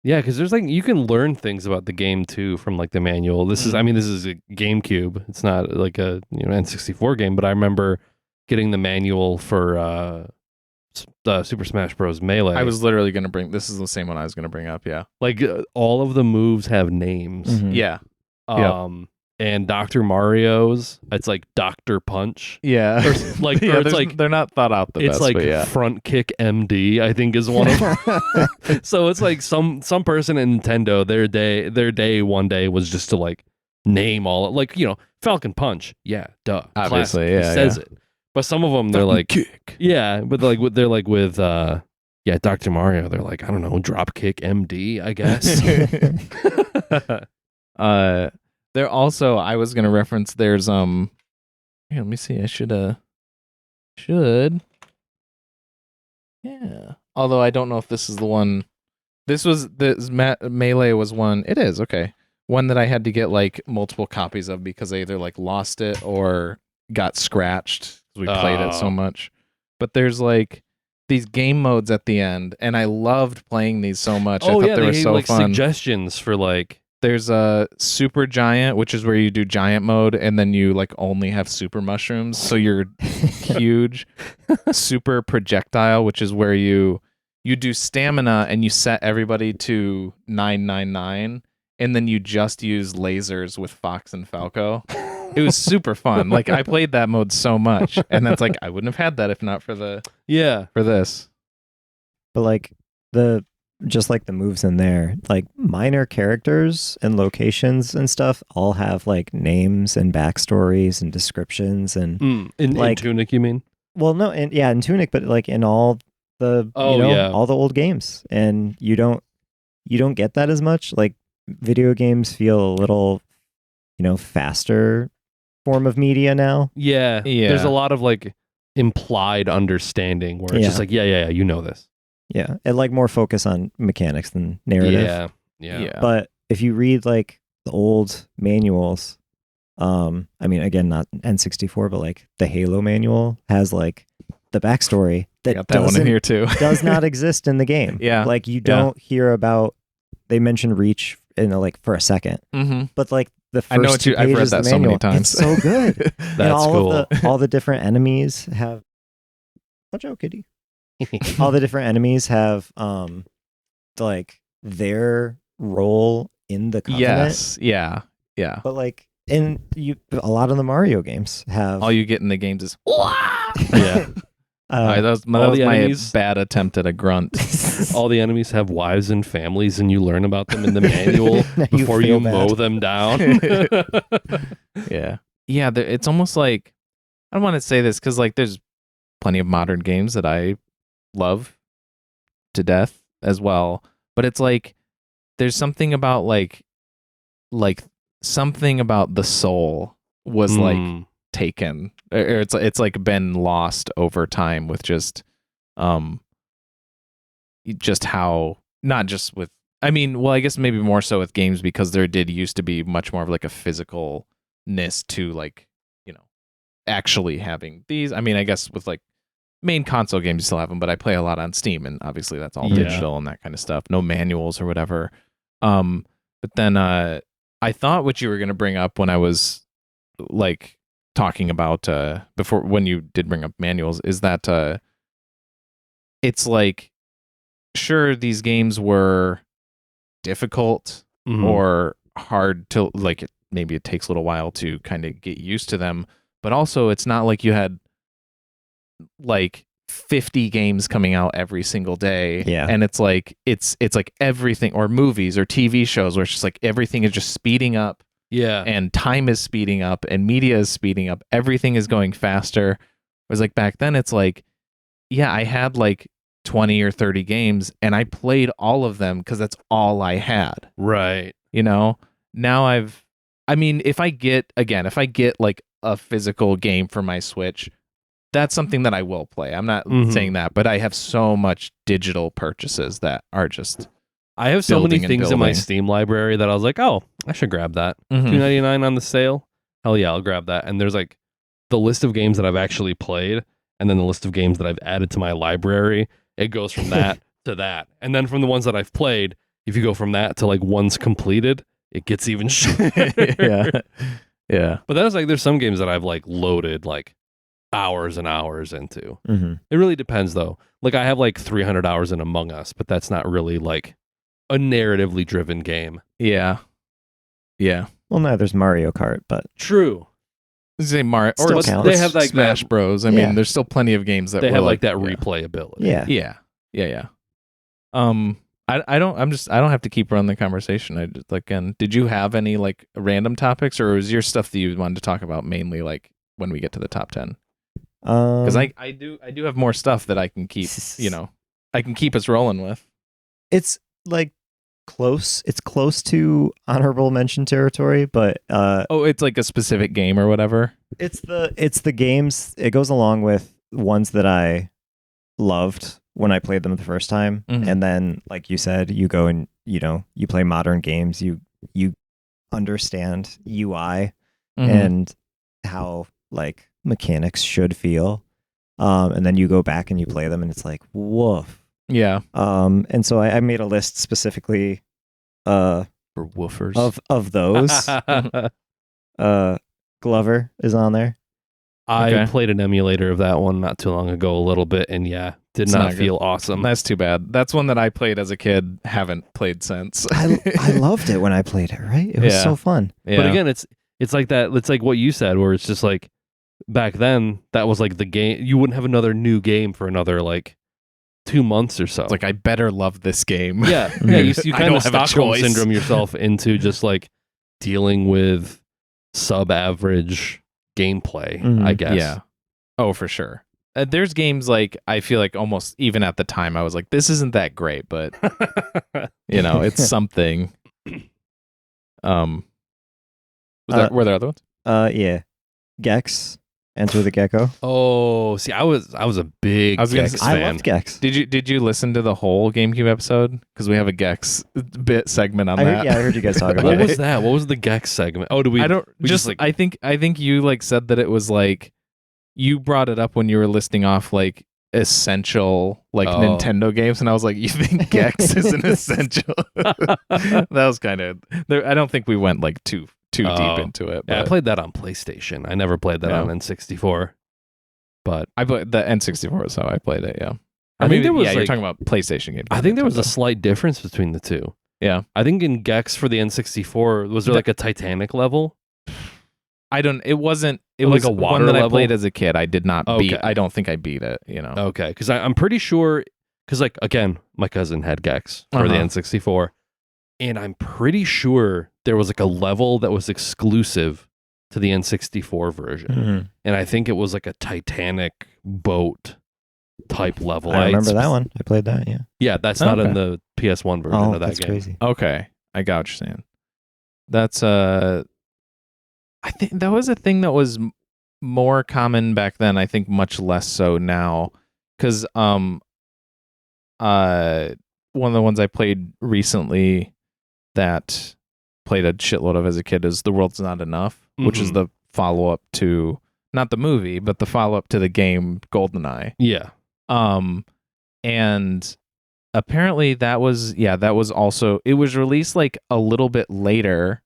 Speaker 2: because there's like you can learn things about the game too from like the manual. This is a GameCube. It's not like a N64 game, but I remember getting the manual for Super Smash Bros. Melee.
Speaker 1: I was literally going to bring... This is the same one I was going to bring up, yeah.
Speaker 2: Like, all of the moves have names.
Speaker 3: Mm-hmm.
Speaker 1: Yeah.
Speaker 2: And Dr. Mario's, it's like Dr. Punch.
Speaker 1: Yeah.
Speaker 2: Or it's like...
Speaker 1: They're not thought out the
Speaker 2: it's
Speaker 1: best,
Speaker 2: like
Speaker 1: but yeah.
Speaker 2: Front Kick MD, I think is one of them. So it's like some person at Nintendo, their day one day was just to like name all... Like, Falcon Punch. Yeah, duh.
Speaker 1: Obviously,
Speaker 2: classic. He says it. But some of them, they're like,
Speaker 1: kick.
Speaker 2: Yeah, but they're like with, Dr. Mario, they're like, I don't know, drop kick MD, I guess.
Speaker 1: There also, I was going to reference, there's, here, let me see, I should. Yeah. Although I don't know if this is the one, Melee was one, it is, okay. One that I had to get like multiple copies of because I either like lost it or got scratched. We played it so much. But there's like these game modes at the end, and I loved playing these so much. I thought they were so
Speaker 2: like
Speaker 1: fun.
Speaker 2: Suggestions for like
Speaker 1: There's a super giant, which is where you do giant mode, and then you like only have super mushrooms, so you're huge. Super projectile, which is where you do stamina and you set everybody to 999, and then you just use lasers with Fox and Falco. It was super fun. Like I played that mode so much, and that's like I wouldn't have had that if not for for this.
Speaker 3: But like just like the moves in there, like minor characters and locations and stuff all have like names and backstories and descriptions and
Speaker 2: in
Speaker 3: like
Speaker 2: Tunic, you mean?
Speaker 3: Well, no, and yeah, in Tunic, but like in all the all the old games, and you don't get that as much. Like video games feel a little faster form of media now.
Speaker 2: Yeah. There's a lot of like implied understanding where it's just like yeah, you know this.
Speaker 3: Yeah, and like more focus on mechanics than narrative.
Speaker 2: Yeah.
Speaker 3: But if you read like the old manuals, I mean, again, not N64, but like the Halo manual has like the backstory that
Speaker 1: that one in here too.
Speaker 3: does not exist in the game.
Speaker 1: Yeah,
Speaker 3: like you don't hear about. They mention Reach like for a second, but like the first
Speaker 1: I know
Speaker 3: two
Speaker 1: I've read
Speaker 3: pages
Speaker 1: that
Speaker 3: of the
Speaker 1: so many
Speaker 3: manual,
Speaker 1: times.
Speaker 3: It's so good.
Speaker 2: That's
Speaker 3: and all
Speaker 2: cool.
Speaker 3: of all the different enemies have. Watch out, kitty. All the different enemies have like their role in the Covenant.
Speaker 1: Yes. Yeah.
Speaker 3: But like a lot of the Mario games have
Speaker 1: All you get in the games is
Speaker 2: Yeah.
Speaker 1: that was my
Speaker 2: enemies-
Speaker 1: bad attempt at a grunt.
Speaker 2: All the enemies have wives and families, and you learn about them in the manual before you
Speaker 3: feel bad.
Speaker 2: mow them down.
Speaker 1: Yeah. It's almost like I don't want to say this because like there's plenty of modern games that I love to death as well, but it's like there's something about like something about the soul was like taken, or it's like been lost over time with just how, not just with, I mean, well, I guess maybe more so with games, because there did used to be much more of like a physicalness to like, actually having these. I mean, I guess with like main console games you still have them, but I play a lot on Steam, and obviously that's all digital and that kind of stuff. No manuals or whatever. But then I thought what you were going to bring up when I was like talking about before, when you did bring up manuals, is that it's like, sure, these games were difficult or hard to like, maybe it takes a little while to kind of get used to them, but also it's not like you had like 50 games coming out every single day.
Speaker 3: Yeah.
Speaker 1: And it's like everything, or movies or TV shows where it's just like everything is just speeding up.
Speaker 2: Yeah.
Speaker 1: And time is speeding up and media is speeding up. Everything is going faster. It was like back then it's like, yeah, I had like 20 or 30 games and I played all of them because that's all I had.
Speaker 2: Right.
Speaker 1: Now if I get like a physical game for my Switch, that's something that I will play. I'm not saying that, but I have so much digital purchases that are just
Speaker 2: I have so many things in my
Speaker 1: building.
Speaker 2: Steam library that I was like, oh, I should grab that. $2.99 on the sale. Hell yeah, I'll grab that. And there's like the list of games that I've actually played, and then the list of games that I've added to my library. It goes from that to that. And then from the ones that I've played, if you go from that to like ones completed, it gets even shorter.
Speaker 1: Yeah.
Speaker 2: But that's like, there's some games that I've like loaded like hours and hours into.
Speaker 3: Mm-hmm.
Speaker 2: It really depends though. Like I have like 300 hours in Among Us, but that's not really like a narratively driven game.
Speaker 1: Yeah.
Speaker 3: Well, no, there's Mario Kart, but
Speaker 2: True.
Speaker 1: Say Mario
Speaker 3: Still
Speaker 1: or
Speaker 3: counts.
Speaker 2: They have like
Speaker 1: Smash Bros. I mean, there's still plenty of games that
Speaker 2: they
Speaker 1: were
Speaker 2: have like that
Speaker 1: yeah.
Speaker 2: replayability.
Speaker 3: Yeah.
Speaker 1: Yeah. I don't have to keep running the conversation. I just, like, again, did you have any like random topics, or was your stuff that you wanted to talk about mainly like when we get to the top 10? Because I do have more stuff that I can keep, I can keep us rolling with.
Speaker 3: It's like close. It's close to honorable mention territory, but
Speaker 1: it's like a specific game or whatever.
Speaker 3: it's the games. It goes along with ones that I loved when I played them the first time, and then like you said, you go and you play modern games. You understand UI and how like mechanics should feel, and then you go back and you play them, and it's like woof.
Speaker 1: Yeah.
Speaker 3: And so I made a list specifically
Speaker 1: For woofers.
Speaker 3: of those. Glover is on there.
Speaker 2: I played an emulator of that one not too long ago, a little bit, and did
Speaker 1: It's
Speaker 2: not
Speaker 1: not
Speaker 2: feel awesome.
Speaker 1: That's too bad. That's one that I played as a kid, haven't played since.
Speaker 3: I loved it when I played it. Right, it was so fun.
Speaker 1: Yeah.
Speaker 2: But again, it's like that. It's like what you said, where it's just like back then that was like the game. You wouldn't have another new game for another like 2 months or so.
Speaker 1: It's like, I better love this game.
Speaker 2: Yeah. You
Speaker 1: I
Speaker 2: kind
Speaker 1: don't
Speaker 2: of
Speaker 1: have a
Speaker 2: Stockholm
Speaker 1: choice.
Speaker 2: syndrome yourself into just like dealing with sub-average gameplay, I guess.
Speaker 1: Yeah. Oh, for sure. There's games like, I feel like almost even at the time I was like, this isn't that great, but it's something. Were there other ones?
Speaker 3: Yeah. Gex, Enter the Gecko.
Speaker 2: Oh, see, I was a big Gex
Speaker 3: I
Speaker 2: fan.
Speaker 3: loved Gex.
Speaker 1: Did you listen to the whole GameCube episode? Because we have a Gex bit segment on that.
Speaker 3: I heard you guys talk about
Speaker 2: What
Speaker 3: it.
Speaker 2: was that? What was the Gex segment? Oh,
Speaker 1: I don't just like, I think you like said that it was like, you brought it up when you were listing off like essential like Nintendo games, and I was like, you think Gex is an essential? That was kind of there. I don't think we went like too deep into it. But
Speaker 2: Yeah, I played that on PlayStation. I never played that on N64. But
Speaker 1: I played the N64 is how I played it. Yeah,
Speaker 2: I think there was
Speaker 1: you're
Speaker 2: like,
Speaker 1: talking about PlayStation games.
Speaker 2: I think there was a slight difference between the two.
Speaker 1: Yeah,
Speaker 2: I think in Gex for the N64 was there like a Titanic level?
Speaker 1: It wasn't. It
Speaker 2: like
Speaker 1: was
Speaker 2: a water
Speaker 1: one that
Speaker 2: level?
Speaker 1: I played as a kid. I did not beat.
Speaker 2: Okay.
Speaker 1: I don't think I beat it.
Speaker 2: Okay, because I'm pretty sure. Because like again, my cousin had Gex for the N64, and I'm pretty sure there was like a level that was exclusive to the N64 version, and I think it was like a Titanic boat type level.
Speaker 3: I remember that one. I played that. Yeah.
Speaker 2: Yeah, that's not in the PS1 version of that
Speaker 3: that's
Speaker 2: game.
Speaker 3: crazy.
Speaker 1: Okay, I got what you're saying. That's I think that was a thing that was more common back then. I think much less so now, because one of the ones I played recently that played a shitload of as a kid is The World's Not Enough, which is the follow up to not the movie, but the follow up to the game GoldenEye.
Speaker 2: Yeah.
Speaker 1: And apparently that was also, it was released like a little bit later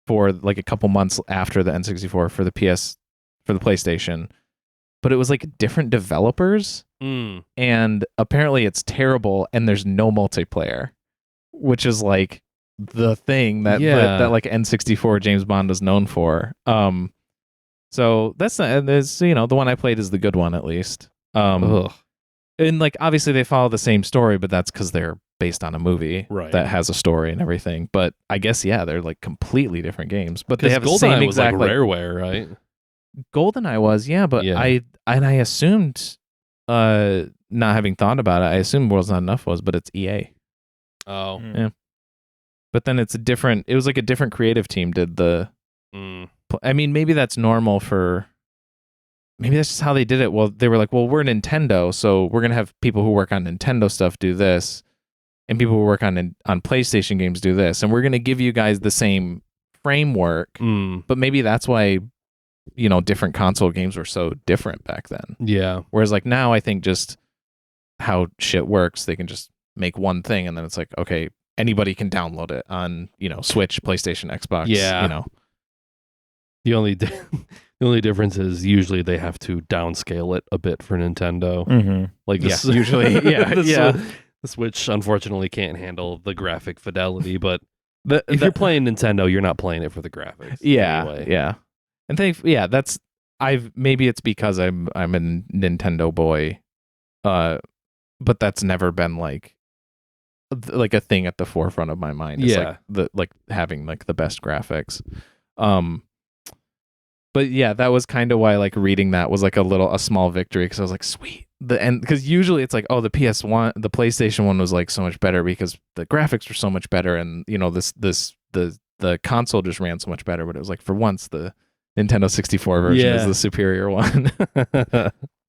Speaker 1: for like a couple months after the N64 for the PlayStation, but it was like different developers, and apparently it's terrible and there's no multiplayer, which is like the thing that like N64 James Bond is known for. So that's the one I played is the good one at least. And like obviously they follow the same story, but that's because they're based on a movie that has a story and everything. But I guess they're like completely different games. But they have the same exact
Speaker 2: like Rareware, right?
Speaker 1: GoldenEye was, but I assumed, not having thought about it, I assumed World's Not Enough was, but it's EA.
Speaker 2: Oh,
Speaker 1: yeah. But then it's it was like a different creative team did the. I mean, maybe that's normal for. Maybe that's just how they did it. Well, they were like, well, we're Nintendo, so we're gonna have people who work on Nintendo stuff do this, and people who work on PlayStation games do this, and we're gonna give you guys the same framework. But maybe that's why, different console games were so different back then.
Speaker 2: Yeah.
Speaker 1: Whereas like now, I think just how shit works, they can just make one thing, and then it's like, okay, anybody can download it on Switch, PlayStation, Xbox.
Speaker 2: Yeah. The only difference is usually they have to downscale it a bit for Nintendo. Like
Speaker 1: usually,
Speaker 2: the Switch unfortunately can't handle the graphic fidelity, but if you're playing Nintendo, you're not playing it for the graphics. Anyway.
Speaker 1: Yeah. And that's maybe it's because I'm a Nintendo boy, but that's never been like a thing at the forefront of my mind. It's like having like the best graphics. But yeah, that was kind of why like reading that was like a small victory, because I was like, sweet. Because usually it's like, oh, the PlayStation one was like so much better because the graphics were so much better, and the console just ran so much better. But it was like, for once, the Nintendo 64 version is the superior one.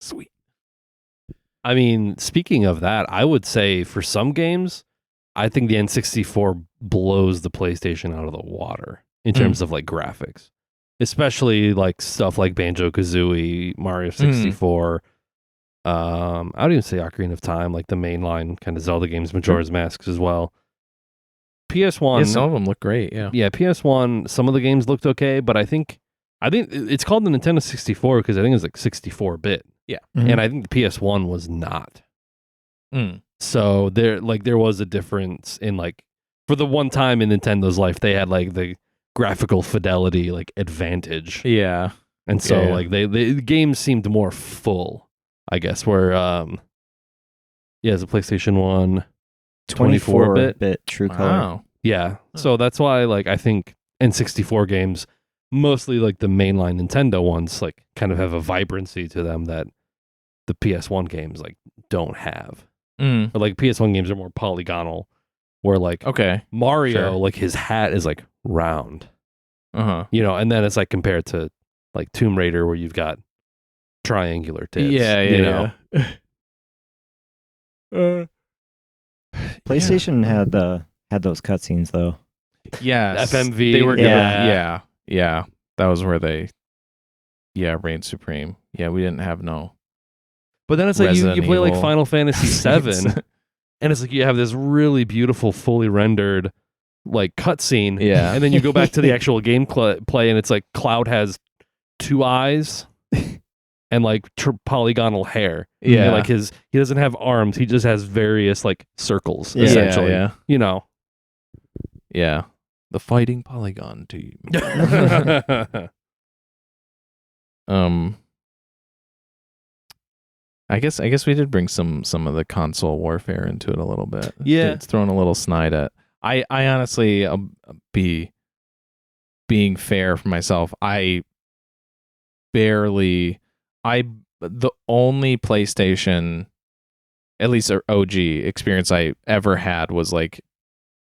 Speaker 1: Sweet.
Speaker 2: I mean, speaking of that, I would say for some games, I think the N64 blows the PlayStation out of the water in terms of like graphics. Especially like stuff like Banjo-Kazooie, Mario 64. I would even say Ocarina of Time, like the mainline kind of Zelda games, Majora's Mask as well. PS1.
Speaker 1: Yeah, some of them look great. Yeah.
Speaker 2: Yeah, PS1. Some of the games looked okay, but I think it's called the Nintendo 64 because I think it's like 64-bit.
Speaker 1: Yeah,
Speaker 2: and I think the PS1 was not. So there was a difference in like for the one time in Nintendo's life they had like the graphical fidelity like advantage.
Speaker 1: Yeah.
Speaker 2: And so like the games seemed more full, I guess, where it's a PlayStation 1 24-bit
Speaker 3: true color.
Speaker 1: Wow.
Speaker 2: Yeah. So that's why like I think N64 games, mostly like the mainline Nintendo ones, like kind of have a vibrancy to them that the PS1 games like don't have. But like PS1 games are more polygonal, where like Mario, like his hat is like round. You know, and then it's like compared to like Tomb Raider where you've got triangular tits.
Speaker 1: Yeah.
Speaker 3: PlayStation had those cutscenes though.
Speaker 1: Yes.
Speaker 2: FMV.
Speaker 1: They were
Speaker 3: Yeah.
Speaker 1: Yeah. That was where they reigned supreme. Yeah, we didn't have no.
Speaker 2: But then it's like you play like
Speaker 1: Evil.
Speaker 2: Final Fantasy VII, and it's like you have this really beautiful, fully rendered like cutscene.
Speaker 1: Yeah.
Speaker 2: And then you go back to the actual game play, and it's like Cloud has 2 eyes and like polygonal hair.
Speaker 1: Yeah.
Speaker 2: And, like he doesn't have arms. He just has various like circles, essentially.
Speaker 1: Yeah.
Speaker 2: You know.
Speaker 1: Yeah. The fighting polygon team. I guess we did bring some of the console warfare into it a little bit.
Speaker 2: Yeah.
Speaker 1: It's thrown a little snide at. I honestly, being fair for myself, the only PlayStation, at least OG experience I ever had was like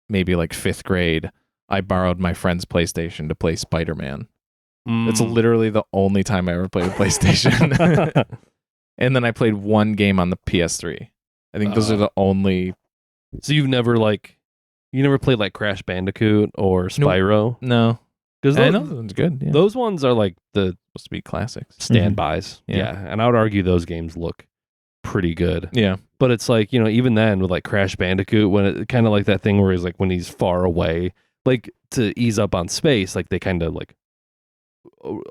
Speaker 1: maybe like 5th grade. I borrowed my friend's PlayStation to play Spider-Man. It's literally the only time I ever played a PlayStation. And then I played one game on the PS3. I think those are the only.
Speaker 2: So you never played like Crash Bandicoot or Spyro?
Speaker 1: No.
Speaker 2: Because
Speaker 1: I know that one's good. Yeah.
Speaker 2: Those ones are like the
Speaker 1: supposed to be classics.
Speaker 2: Standbys.
Speaker 1: Yeah.
Speaker 2: And I would argue those games look pretty good.
Speaker 1: Yeah.
Speaker 2: But it's like, even then with like Crash Bandicoot, when it kind of like that thing where he's like when he's far away, like to ease up on space, like they kind of like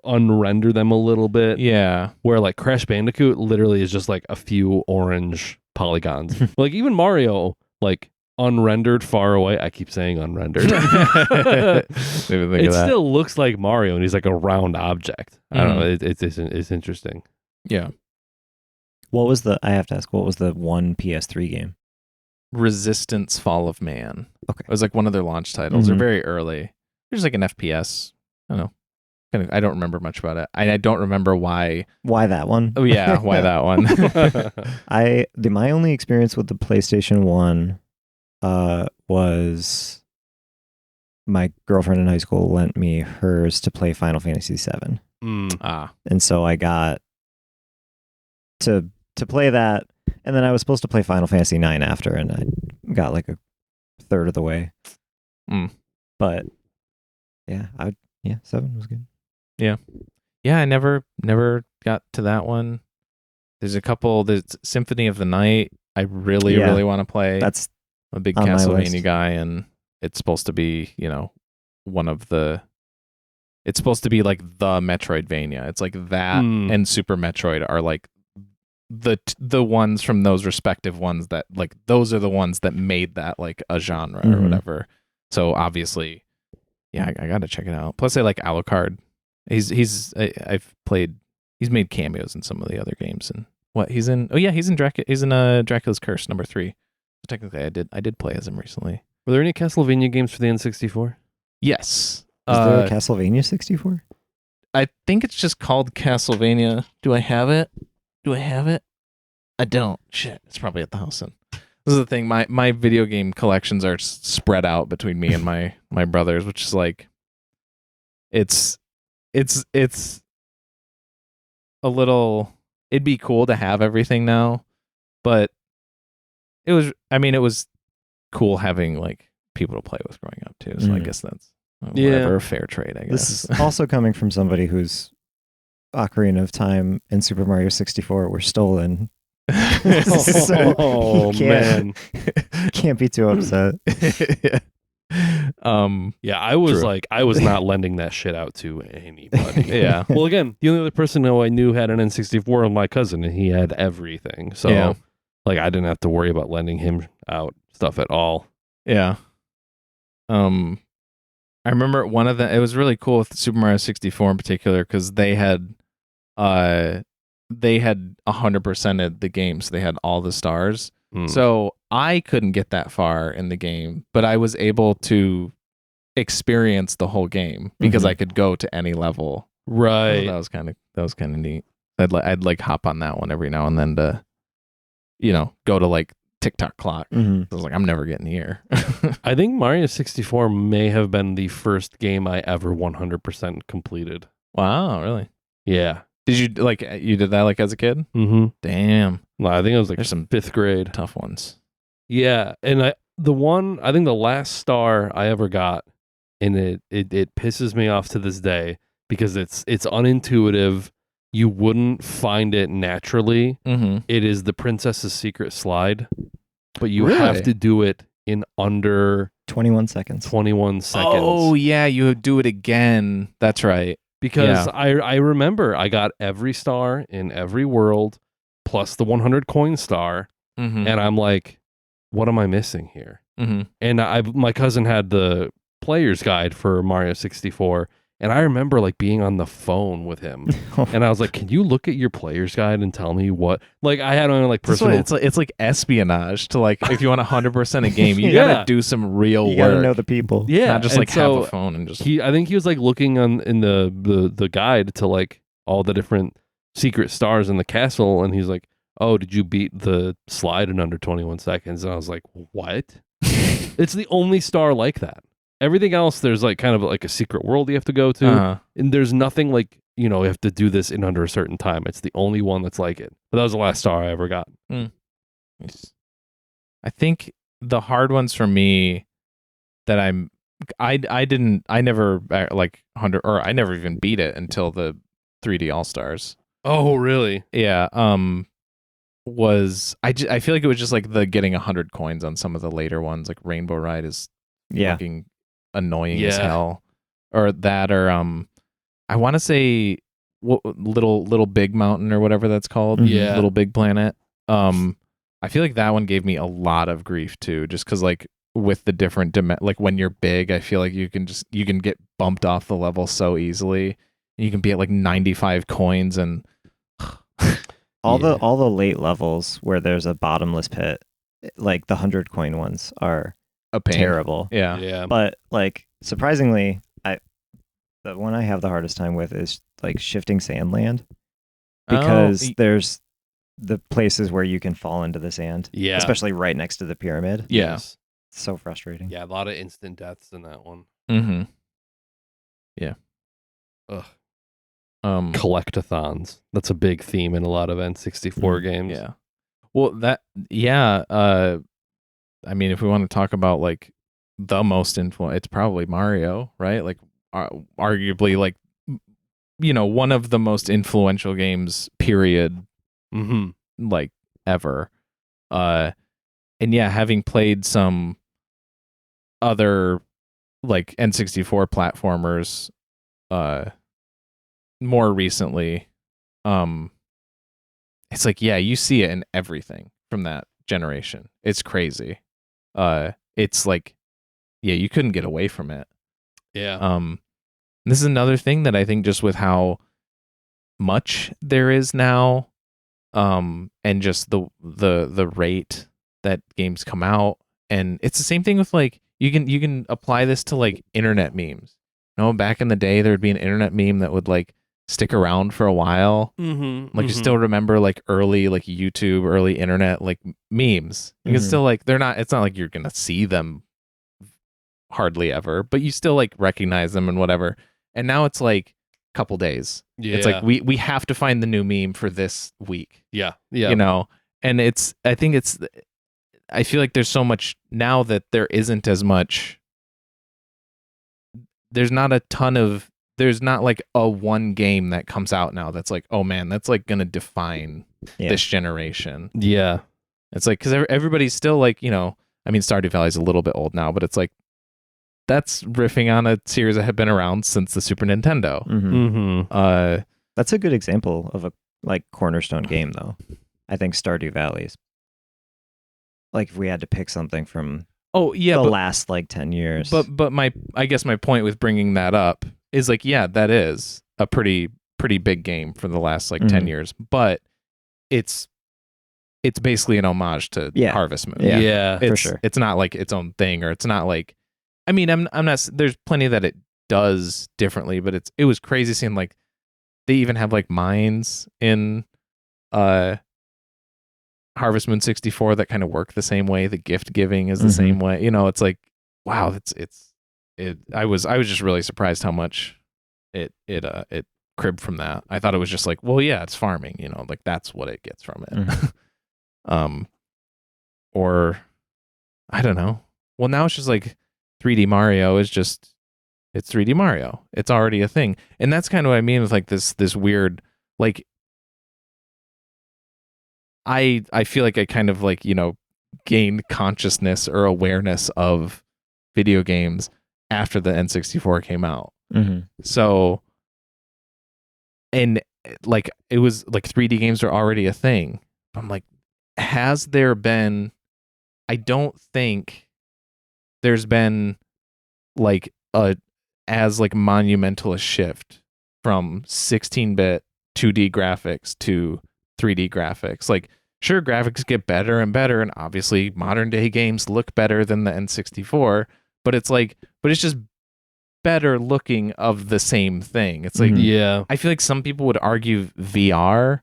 Speaker 2: unrender them a little bit.
Speaker 1: Yeah.
Speaker 2: Where like Crash Bandicoot literally is just like a few orange polygons. Like even Mario, like unrendered far away. I keep saying unrendered. It still looks like Mario and he's like a round object. I don't know. It's interesting.
Speaker 1: Yeah.
Speaker 3: I have to ask, what was the one PS3 game?
Speaker 1: Resistance Fall of Man.
Speaker 3: Okay.
Speaker 1: It was like one of their launch titles. They're very early. There's like an FPS. I don't know. I don't remember much about it. I don't remember why.
Speaker 3: Why that one?
Speaker 1: Oh yeah, why that one?
Speaker 3: My only experience with the PlayStation 1 was my girlfriend in high school lent me hers to play Final Fantasy VII. And so I got to play that, and then I was supposed to play Final Fantasy 9 after, and I got like a third of the way. But yeah, 7 was good.
Speaker 1: Yeah, I never got to that one. There's a couple. There's Symphony of the Night. I really want to play.
Speaker 3: That's
Speaker 1: I'm a big
Speaker 3: on my
Speaker 1: Castlevania
Speaker 3: list.
Speaker 1: guy, and it's supposed to be, one of the. It's supposed to be like the Metroidvania. It's like that and Super Metroid are like the ones from those respective ones that like those are the ones that made that like a genre or whatever. So obviously, yeah, I gotta check it out. Plus, I like Alucard. He's made cameos in some of the other games, and he's in Dracula's Curse #3. So technically, I did play as him recently.
Speaker 2: Were there any Castlevania games for the N64?
Speaker 1: Yes.
Speaker 3: Is there a Castlevania 64?
Speaker 1: I think it's just called Castlevania. Do I have it? I don't. Shit, it's probably at the house. And this is the thing. My video game collections are spread out between me and my brothers, which is like, it's a little. It'd be cool to have everything now, but it was cool having like people to play with growing up too. So I guess that's whatever, a fair trade. I guess
Speaker 3: This is also coming from somebody whose Ocarina of Time and Super Mario 64 were stolen. So
Speaker 2: man,
Speaker 3: can't be too upset.
Speaker 1: Yeah.
Speaker 2: Yeah, I was
Speaker 1: True.
Speaker 2: like, I was not lending that shit out to anybody.
Speaker 1: Yeah.
Speaker 2: Well, again, the only other person who I knew had an N64 was my cousin, and he had everything. So,
Speaker 1: Yeah.
Speaker 2: like, I didn't have to worry about lending him out stuff at all.
Speaker 1: Yeah. I remember one of the. It was really cool with Super Mario 64 in particular because they had 100%ed the game, so they had all the stars. So I couldn't get that far in the game, but I was able to experience the whole game because I could go to any level.
Speaker 2: Right.
Speaker 1: So that was kind of neat. I'd like hop on that one every now and then to, go to like TikTok clock. I was like, I'm never getting here.
Speaker 2: I think Mario 64 may have been the first game I ever 100% completed.
Speaker 1: Wow, really?
Speaker 2: Yeah.
Speaker 1: Did you you did that like as a kid?
Speaker 2: Mm-hmm.
Speaker 1: Damn.
Speaker 2: No, I think it was like
Speaker 1: There's some
Speaker 2: 5th grade.
Speaker 1: tough ones.
Speaker 2: Yeah, and I think the last star I ever got, and it pisses me off to this day because it's unintuitive. You wouldn't find it naturally. It is the Princess's Secret slide, but you have to do it in under
Speaker 3: 21 seconds.
Speaker 2: 21 seconds.
Speaker 1: Oh yeah, you do it again. That's right.
Speaker 2: Because I remember I got every star in every world plus the 100 coin star, and I'm like, what am I missing here? And my cousin had the player's guide for Mario 64, and I remember like being on the phone with him, and I was like, can you look at your player's guide and tell me what? Like I had on like personal.
Speaker 1: It's like espionage to like if you want 100% a game, you gotta do some real work.
Speaker 3: You gotta know the people.
Speaker 2: Yeah,
Speaker 1: not just like have a phone and just.
Speaker 2: I think he was like looking in the guide to like all the different secret stars in the castle, and he's like, oh, did you beat the slide in under 21 seconds? And I was like, what? It's the only star like that. Everything else, there's like kind of like a secret world you have to go to. And there's nothing like, you have to do this in under a certain time. It's the only one that's like it. But that was the last star I ever got.
Speaker 1: I think the hard ones for me that I never like 100, or I never even beat it until the 3D All-Stars.
Speaker 2: Oh, really?
Speaker 1: Yeah. I feel like it was just like the getting 100 coins on some of the later ones, like Rainbow Ride is fucking annoying as hell, or I want to say little Big Mountain or whatever that's called. Little Big Planet. I feel like that one gave me a lot of grief too, just because like with the different like when you're big, I feel like you can get bumped off the level so easily. You can be at like 95 coins and
Speaker 3: all the late levels where there's a bottomless pit, like the 100 coin ones are
Speaker 1: a pain.
Speaker 3: Terrible.
Speaker 2: Yeah.
Speaker 3: But like surprisingly, the one I have the hardest time with is like Shifting Sandland, because there's the places where you can fall into the sand.
Speaker 2: Yeah.
Speaker 3: Especially right next to the pyramid.
Speaker 1: Yeah.
Speaker 3: It's so frustrating.
Speaker 2: Yeah, a lot of instant deaths in that one.
Speaker 1: Yeah.
Speaker 2: Ugh. Collectathons. That's a big theme in a lot of N64 games.
Speaker 1: Yeah. Well, I mean, if we want to talk about like the most influential, it's probably Mario, right? Like, arguably, like, one of the most influential games, period, like ever. And yeah, having played some other like N64 platformers, more recently, it's like, yeah, you see it in everything from that generation. It's crazy. It's like, yeah, you couldn't get away from it.
Speaker 2: Yeah.
Speaker 1: This is another thing that I think just with how much there is now, and just the rate that games come out, and it's the same thing with like you can apply this to like internet memes. Back in the day, there would be an internet meme that would like stick around for a while. Like you still remember like early like YouTube, early internet like memes. You can still like it's not like you're gonna see them hardly ever, but you still like recognize them and whatever. And now it's like a couple days.
Speaker 2: Yeah.
Speaker 1: It's like we have to find the new meme for this week.
Speaker 2: Yeah.
Speaker 1: And I feel like there's so much now that there isn't as much. There's not like a one game that comes out now that's like, oh man, that's like gonna define this generation.
Speaker 2: Yeah.
Speaker 1: It's like, because everybody's still like, I mean, Stardew Valley's a little bit old now, but it's like that's riffing on a series that had been around since the Super Nintendo.
Speaker 3: That's a good example of a like cornerstone game, though. I think Stardew Valley's. Like if we had to pick something from the last like 10 years.
Speaker 1: But I guess my point with bringing that up is like, yeah, that is a pretty big game for the last like 10 years, but it's basically an homage to Harvest Moon.
Speaker 2: Yeah,
Speaker 1: for
Speaker 3: sure.
Speaker 1: It's not like its own thing, or it's not like, I mean, I'm not, there's plenty that it does differently, but it was crazy seeing like they even have like mines in Harvest Moon 64 that kind of work the same way. The gift giving is the same way. It's like, wow, I was just really surprised how much it cribbed from that. I thought it was just like, well, yeah, it's farming, like that's what it gets from it. Or I don't know. Well, now it's just like 3D Mario is just, it's 3D Mario. It's already a thing. And that's kind of what I mean with like this weird, like, I feel like I kind of like, gained consciousness or awareness of video games after the N64 came out. So, and like, it was like 3D games are already a thing. I'm like, has there been, I don't think there's been like as like monumental a shift from 16-bit 2D graphics to 3D graphics. Like, sure, graphics get better and better, and obviously modern day games look better than the N64, but it's just better looking of the same thing. It's like, I feel like some people would argue VR,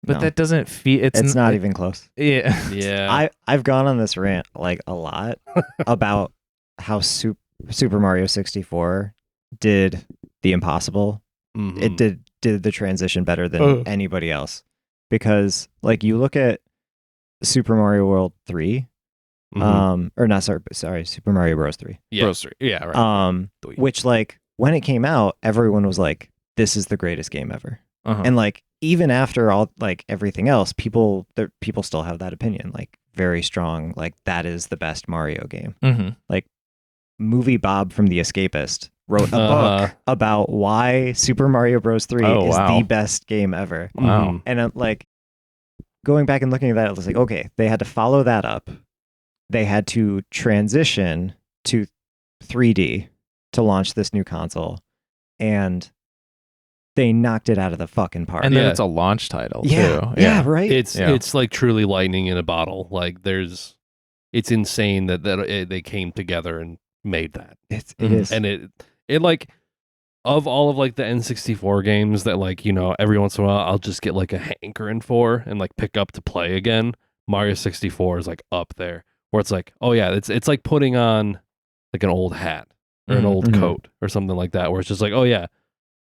Speaker 1: but that doesn't feel, it's
Speaker 3: not even close.
Speaker 2: Yeah.
Speaker 3: I've gone on this rant like a lot about how Super Mario 64 did the impossible. It did the transition better than anybody else. Because like you look at Super Mario World 3, or not, sorry, Super Mario Bros. 3.
Speaker 1: Yeah. Bros. 3. Yeah, right.
Speaker 3: Which like when it came out, everyone was like, this is the greatest game ever. And like even after all like everything else, people still have that opinion, like very strong, like that is the best Mario game. Like Movie Bob from The Escapist wrote a book about why Super Mario Bros. 3 is the best game ever.
Speaker 1: Wow.
Speaker 3: And like going back and looking at that, it was like, okay, they had to follow that up. They had to transition to 3D to launch this new console. And they knocked it out of the fucking park.
Speaker 1: And then it's a launch title too.
Speaker 3: Yeah, right.
Speaker 2: It's like truly lightning in a bottle. Like it's insane that they came together and made that.
Speaker 3: It is.
Speaker 2: And it like, of all of like the N64 games that like, every once in a while I'll just get like a hankering for and like pick up to play again, Mario 64 is like up there, where it's like, oh yeah, it's like putting on like an old hat or an old coat or something like that, where it's just like, oh yeah,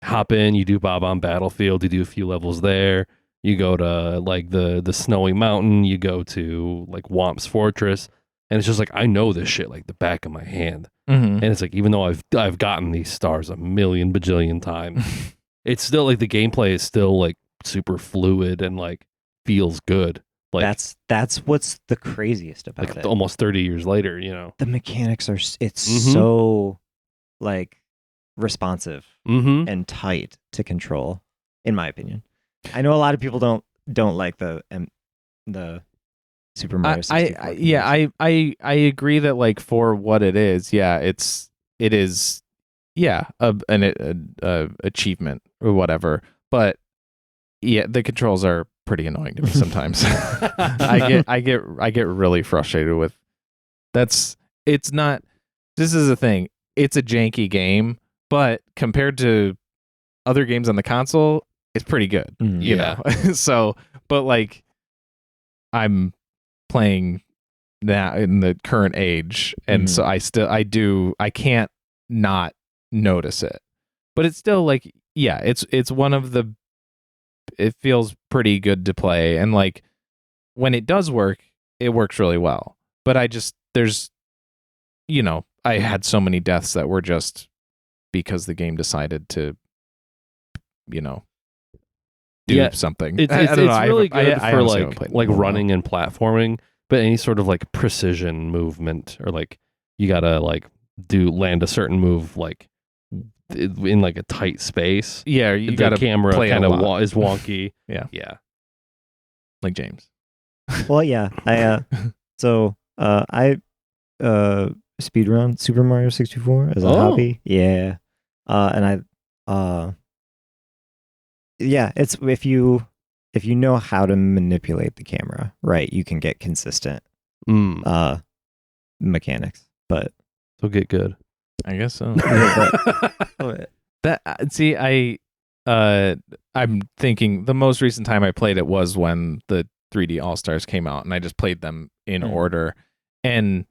Speaker 2: hop in, you do Bob on Battlefield, you do a few levels there, you go to like the snowy mountain, you go to like Womp's Fortress, and it's just like, I know this shit like the back of my hand. And it's like, even though I've gotten these stars a million bajillion times, it's still like the gameplay is still like super fluid and like feels good. Like
Speaker 3: that's what's the craziest about
Speaker 2: like
Speaker 3: it.
Speaker 2: Almost 30 years later,
Speaker 3: the mechanics are so like responsive and tight to control, in my opinion. I know a lot of people don't like the Super Mario 64.
Speaker 1: I agree that like for what it is, it is an achievement or whatever. But yeah, the controls are pretty annoying to me sometimes. I get really frustrated with it's not, this is the thing. It's a janky game, but compared to other games on the console, it's pretty good. You know? So, but like I'm playing that in the current age, and so I can't not notice it. But it's still like, it's one of the, it feels pretty good to play, and like when it does work, it works really well. But there's I had so many deaths that were just because the game decided to do something.
Speaker 2: It's really good for like running and platforming, but any sort of like precision movement, or like you gotta like land a certain move like in like a tight space.
Speaker 1: Yeah, you
Speaker 2: The
Speaker 1: got to
Speaker 2: camera
Speaker 1: play
Speaker 2: kind
Speaker 1: a
Speaker 2: of
Speaker 1: lot.
Speaker 2: is wonky.
Speaker 1: Yeah.
Speaker 2: Yeah.
Speaker 1: Like James.
Speaker 3: Well, yeah. I speedrun Super Mario 64 as a hobby. Yeah. And it's if you know how to manipulate the camera, right, you can get consistent mechanics. But
Speaker 1: So get good. I guess so. I'm thinking the most recent time I played it was when the 3D All-Stars came out, and I just played them in order, and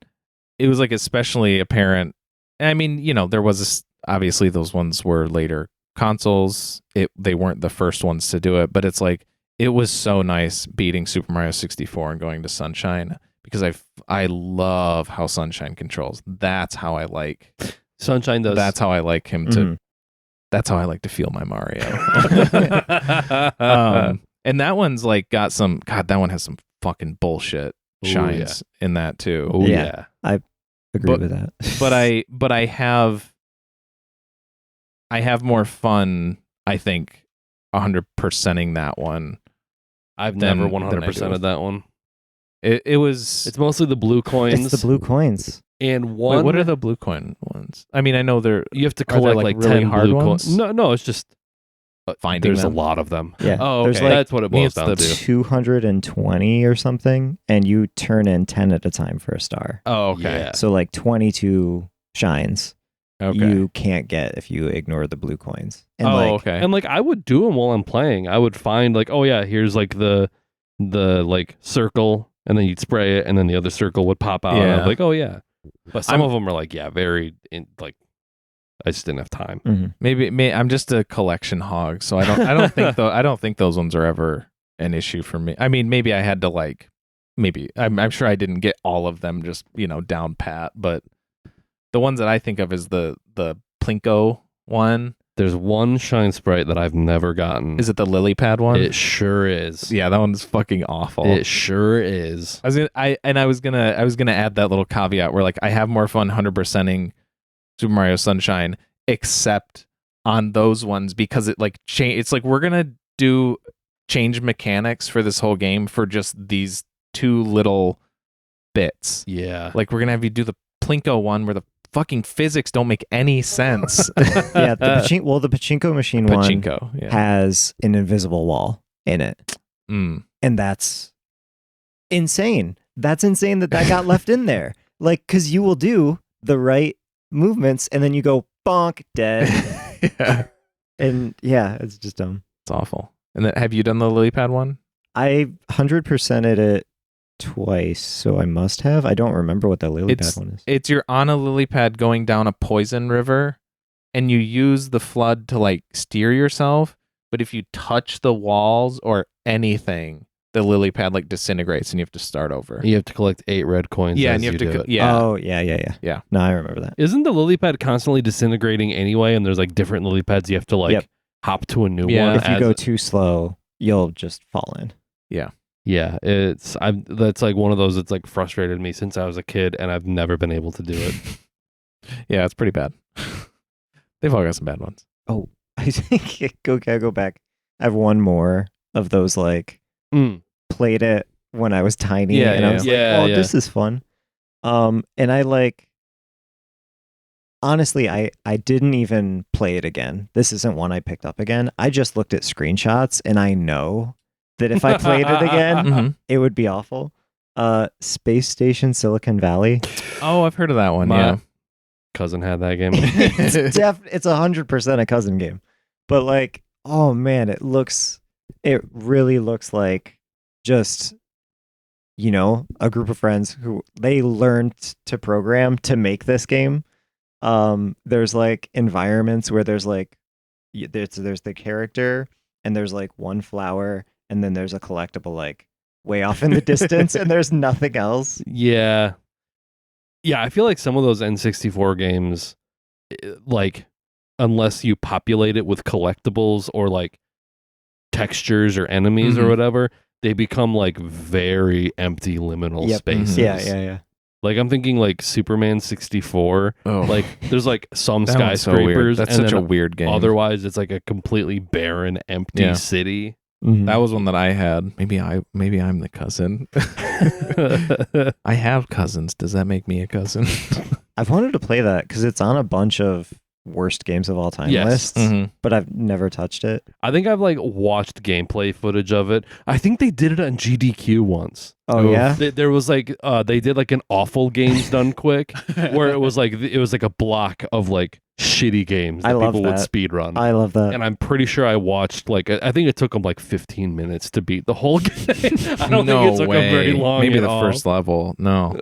Speaker 1: it was like especially apparent. I mean, you know, there was obviously those ones were later consoles. They weren't the first ones to do it, but it's like it was so nice beating Super Mario 64 and going to Sunshine, because I love how Sunshine controls. That's how I like
Speaker 2: Sunshine does.
Speaker 1: That's how I like him to. That's how I like to feel my Mario. And that one's like got some. God, that one has some fucking bullshit shines in that too.
Speaker 2: Oh yeah.
Speaker 3: I agree with that.
Speaker 1: But I have more fun, I think, 100%ing that one.
Speaker 2: I've never 100% of that one.
Speaker 1: It's
Speaker 2: mostly the blue coins.
Speaker 3: It's the blue coins.
Speaker 2: And one.
Speaker 1: Wait, what are the blue coin ones? I mean, I know
Speaker 2: you have to collect like
Speaker 1: really
Speaker 2: 10
Speaker 1: hard
Speaker 2: blue
Speaker 1: ones.
Speaker 2: coins. No, it's just
Speaker 1: finding
Speaker 2: there's
Speaker 1: them.
Speaker 2: a lot of them.
Speaker 3: Yeah.
Speaker 1: Oh,
Speaker 3: There's
Speaker 1: okay.
Speaker 3: like,
Speaker 2: that's what it boils down to.
Speaker 3: 220 or something, and you turn in 10 at a time for a star.
Speaker 1: Oh, okay.
Speaker 2: Yeah.
Speaker 3: So like 22 shines.
Speaker 1: Okay.
Speaker 3: You can't get if you ignore the blue coins. And
Speaker 1: okay.
Speaker 2: And like I would do them while I'm playing. I would find like, oh yeah, here's like the like circle, and then you'd spray it, and then the other circle would pop out. And I'd be like, oh yeah. But some of them are like, very like. I just didn't have time.
Speaker 3: Mm-hmm.
Speaker 1: Maybe I'm just a collection hog, so I don't think those ones are ever an issue for me. I mean, maybe I had to like, I'm sure I didn't get all of them just down pat, but the ones that I think of is the Plinko one.
Speaker 2: There's one shine sprite that I've never gotten.
Speaker 1: Is it the lily pad one?
Speaker 2: It sure is.
Speaker 1: Yeah, that one's fucking awful.
Speaker 2: It sure is.
Speaker 1: I was gonna add that little caveat where like I have more fun 100%ing Super Mario Sunshine, except on those ones because it like it's like we're gonna change mechanics for this whole game for just these two little bits.
Speaker 2: Yeah,
Speaker 1: like we're gonna have you do the Plinko one where the fucking physics don't make any sense.
Speaker 3: Yeah, the pachinko machine one has an invisible wall in it, and that's insane. That's insane that got left in there. Like, because you will do the right movements and then you go bonk, dead.
Speaker 1: Yeah.
Speaker 3: And yeah, it's just dumb.
Speaker 1: It's awful. And then, have you done the lily pad one?
Speaker 3: I 100%ed it twice, so I must have. I don't remember what that lily pad one is.
Speaker 1: You're on a lily pad going down a poison river, and you use the flood to like steer yourself, but if you touch the walls or anything, the lily pad like disintegrates and you have to start over.
Speaker 2: You have to collect 8 red coins.
Speaker 1: Yeah, and you have to yeah.
Speaker 3: Oh, yeah. No, I remember that.
Speaker 2: Isn't the lily pad constantly disintegrating anyway? And there's like different lily pads you have to like hop to a new one.
Speaker 3: If you go too slow, you'll just fall in.
Speaker 1: Yeah.
Speaker 2: Yeah, that's like one of those that's like frustrated me since I was a kid, and I've never been able to do it.
Speaker 1: Yeah, it's pretty bad. They've all got some bad ones.
Speaker 3: Oh, I think I go back. I have one more of those like played it when I was tiny, and I was like, "Oh, this is fun." And I like, honestly, I didn't even play it again. This isn't one I picked up again. I just looked at screenshots, and I know that if I played it again, it would be awful. Space Station Silicon Valley.
Speaker 1: Oh, I've heard of that one.
Speaker 2: My cousin had that game.
Speaker 3: It's 100% a cousin game. But like, oh man, it really looks like just, a group of friends who they learned to program to make this game. There's like environments where there's like, there's the character and there's like one flower, and then there's a collectible like way off in the distance, and there's nothing else.
Speaker 2: Yeah. Yeah, I feel like some of those N64 games, like, unless you populate it with collectibles or like textures or enemies or whatever, they become like very empty liminal spaces.
Speaker 3: Yeah.
Speaker 2: Like I'm thinking like Superman 64.
Speaker 1: Oh.
Speaker 2: Like there's like some
Speaker 1: That one's so weird.
Speaker 2: skyscrapers.
Speaker 1: That's
Speaker 2: and
Speaker 1: such a
Speaker 2: then
Speaker 1: weird game.
Speaker 2: Otherwise, it's like a completely barren, empty
Speaker 1: Yeah.
Speaker 2: city.
Speaker 1: That was one that I had. Maybe I'm the cousin. I have cousins. Does that make me a cousin?
Speaker 3: I've wanted to play that because it's on a bunch of worst games of all time
Speaker 2: Yes.
Speaker 3: lists, but I've never touched it.
Speaker 2: I think I've like watched gameplay footage of it. I think they did it on GDQ once.
Speaker 3: Oh yeah,
Speaker 2: There was like they did like an awful games done quick, where it was like a block of like shitty games that
Speaker 3: I love
Speaker 2: people would
Speaker 3: that.
Speaker 2: speed run.
Speaker 3: I love that.
Speaker 2: And I'm pretty sure I watched like I think it took them like 15 minutes to beat the whole game. I don't think it took them very long.
Speaker 1: Maybe
Speaker 2: at
Speaker 1: the
Speaker 2: all.
Speaker 1: first level. No.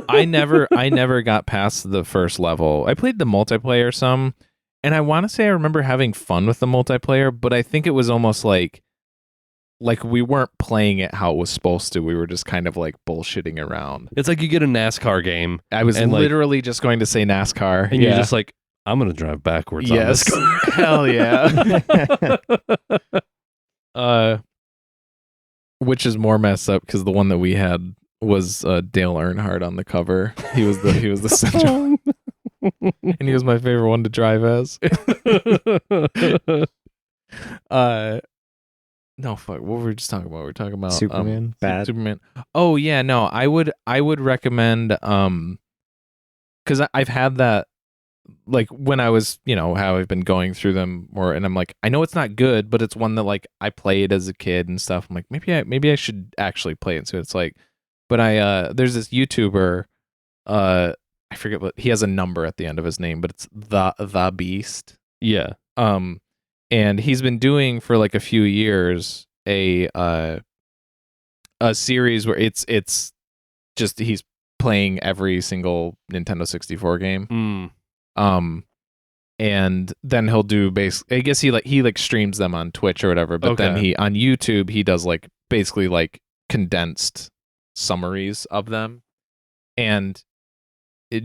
Speaker 1: I never got past the first level. I played the multiplayer some, and I want to say I remember having fun with the multiplayer, but I think it was almost like we weren't playing it how it was supposed to. We were just kind of like bullshitting around.
Speaker 2: It's like you get a NASCAR game.
Speaker 1: I was
Speaker 2: and, like,
Speaker 1: literally just going to say NASCAR.
Speaker 2: and you're just like, I'm gonna drive backwards.
Speaker 1: Yes.
Speaker 2: On this.
Speaker 1: Hell yeah. Which is more messed up because the one that we had was Dale Earnhardt on the cover. He was the center. And he was my favorite one to drive as. No, fuck. What were we just talking about? We were talking about
Speaker 3: Superman. Bad.
Speaker 1: Superman. Oh yeah, no. I would recommend because I've had that like when I was, how I've been going through them more, and I'm like, I know it's not good, but it's one that like I played as a kid and stuff. I'm like, maybe I should actually play it. So it's like, but there's this YouTuber, I forget what he has a number at the end of his name, but it's the Beast.
Speaker 2: Yeah.
Speaker 1: And he's been doing for like a few years a series where it's just he's playing every single Nintendo 64 game. And then he'll do I guess he streams them on Twitch or whatever, but then he on YouTube he does like basically like condensed summaries of them. And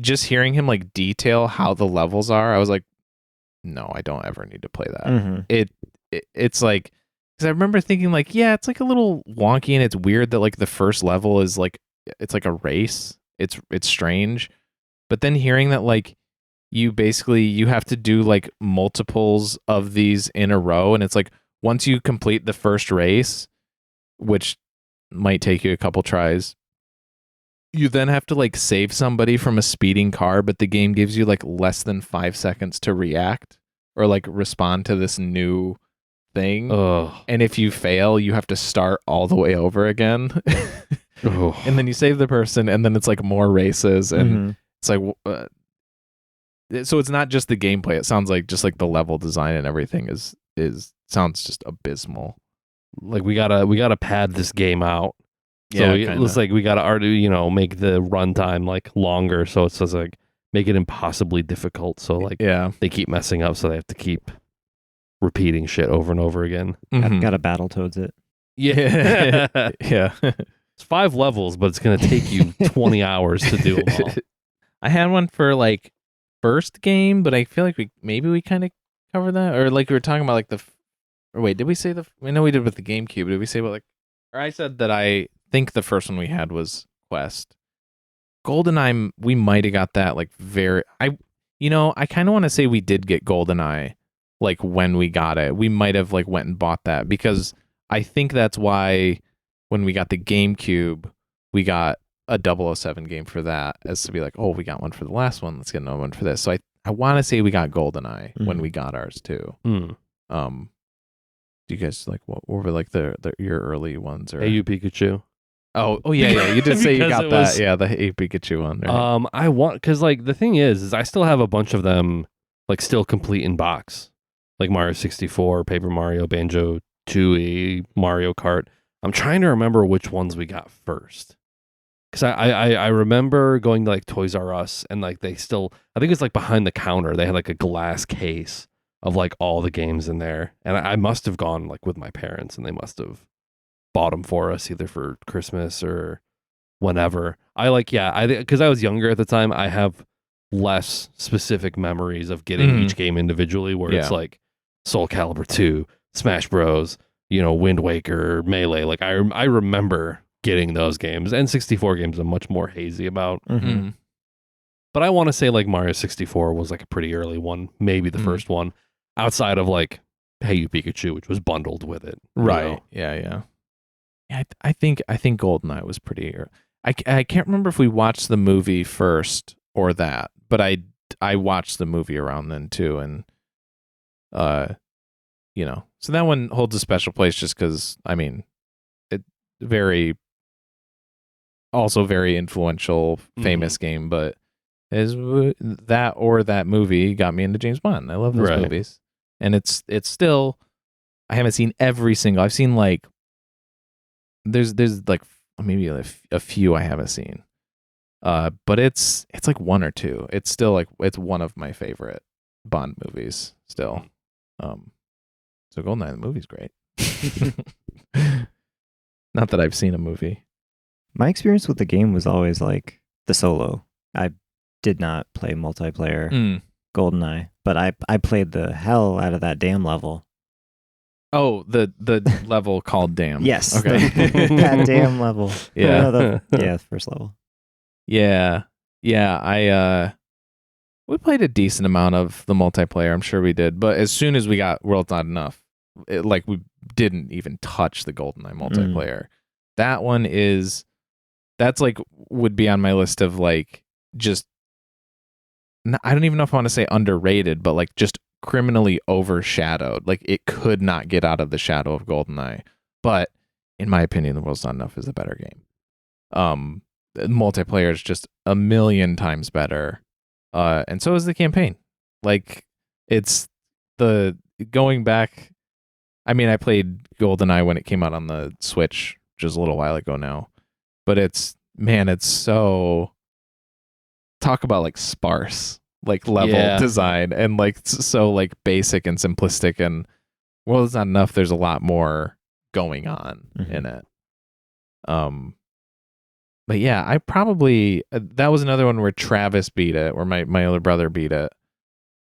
Speaker 1: just hearing him like detail how the levels are, I was like, no, I don't ever need to play that.
Speaker 3: Mm-hmm.
Speaker 1: It's like, because I remember thinking like, yeah, it's like a little wonky and it's weird that like the first level is like, it's like a race. It's strange. But then hearing that like you have to do like multiples of these in a row, and it's like once you complete the first race, which might take you a couple tries, you then have to like save somebody from a speeding car, but the game gives you like less than 5 seconds to react or like respond to this new thing. And if you fail, you have to start all the way over again. And then you save the person, and then it's like more races, and it's like so it's not just the gameplay. It sounds like just like the level design and everything is sounds just abysmal.
Speaker 2: Like we gotta pad this game out. So
Speaker 1: Yeah,
Speaker 2: it looks like we gotta already, make the runtime like longer, so it says like make it impossibly difficult. So like they keep messing up, so they have to keep repeating shit over and over again.
Speaker 3: Gotta Battletoads it.
Speaker 2: Yeah.
Speaker 1: Yeah.
Speaker 2: It's 5 levels, but it's gonna take you 20 hours to do them all.
Speaker 1: I had one for like first game, but I feel like we kind of covered that, or like we were talking about like or wait, did we say we know we did with the GameCube? Did we say about like? Or I said that I think the first one we had was Quest. GoldenEye, we might have got that like I kind of want to say we did get GoldenEye like when we got it. We might have like went and bought that, because I think that's why when we got the GameCube, we got a 007 game for that, as to be like, oh, we got one for the last one, let's get another one for this. So I want to say we got GoldenEye when we got ours too. Do you guys like what were like your early ones? Or
Speaker 2: Hey You Pikachu.
Speaker 1: Oh yeah, you did say you got that.
Speaker 2: Was,
Speaker 1: yeah, the Hey Pikachu one. Right?
Speaker 2: I want, because like the thing is I still have a bunch of them like still complete in box, like Mario 64, Paper Mario, Banjo Tooie, Mario Kart. I'm trying to remember which ones we got first, because I remember going to like Toys R Us, and like they still, I think it's like behind the counter they had like a glass case of like all the games in there, and I must have gone like with my parents, and they must have bought them for us either for Christmas or whenever. Because I was younger at the time, I have less specific memories of getting each game individually, where it's like Soul Calibur 2, Smash Bros, Wind Waker, Melee. Like I remember getting those games. N64 games I'm much more hazy about.
Speaker 3: Mhm.
Speaker 2: But I want to say like Mario 64 was like a pretty early one, maybe the first one, outside of like Hey You Pikachu, which was bundled with it.
Speaker 1: Right.
Speaker 2: You know?
Speaker 1: Yeah. I think GoldenEye was pretty. I can't remember if we watched the movie first or that, but I watched the movie around then too, and so that one holds a special place just because I mean, it also very influential, famous game, but that movie got me into James Bond. I love those movies, and it's still. I haven't seen every single. I've seen like there's like maybe a few I haven't seen, but it's like one or two. It's still like it's one of my favorite Bond movies still. So GoldenEye the movie's great. Not that I've seen a movie.
Speaker 3: My experience with the game was always like the solo. I did not play multiplayer GoldenEye, but I played the hell out of that dam level.
Speaker 1: Oh, the level called Dam.
Speaker 3: Yes.
Speaker 1: Okay.
Speaker 3: That dam level.
Speaker 1: Yeah.
Speaker 3: The first level.
Speaker 1: Yeah. We played a decent amount of the multiplayer. I'm sure we did. But as soon as we got World's Not Enough, we didn't even touch the GoldenEye multiplayer. That one that's like would be on my list of like just, I don't even know if I want to say underrated, but like just criminally overshadowed. Like it could not get out of the shadow of GoldenEye. But in my opinion, The World's Not Enough is a better game. Multiplayer is just a million times better. And so is the campaign. Like it's going back. I mean, I played GoldenEye when it came out on the Switch, which is a little while ago now. But it's so, talk about like sparse, like level design and like so like basic and simplistic, and World's Not Enough. There's a lot more going on in it. But yeah, I probably that was another one where Travis beat it, where my older brother beat it,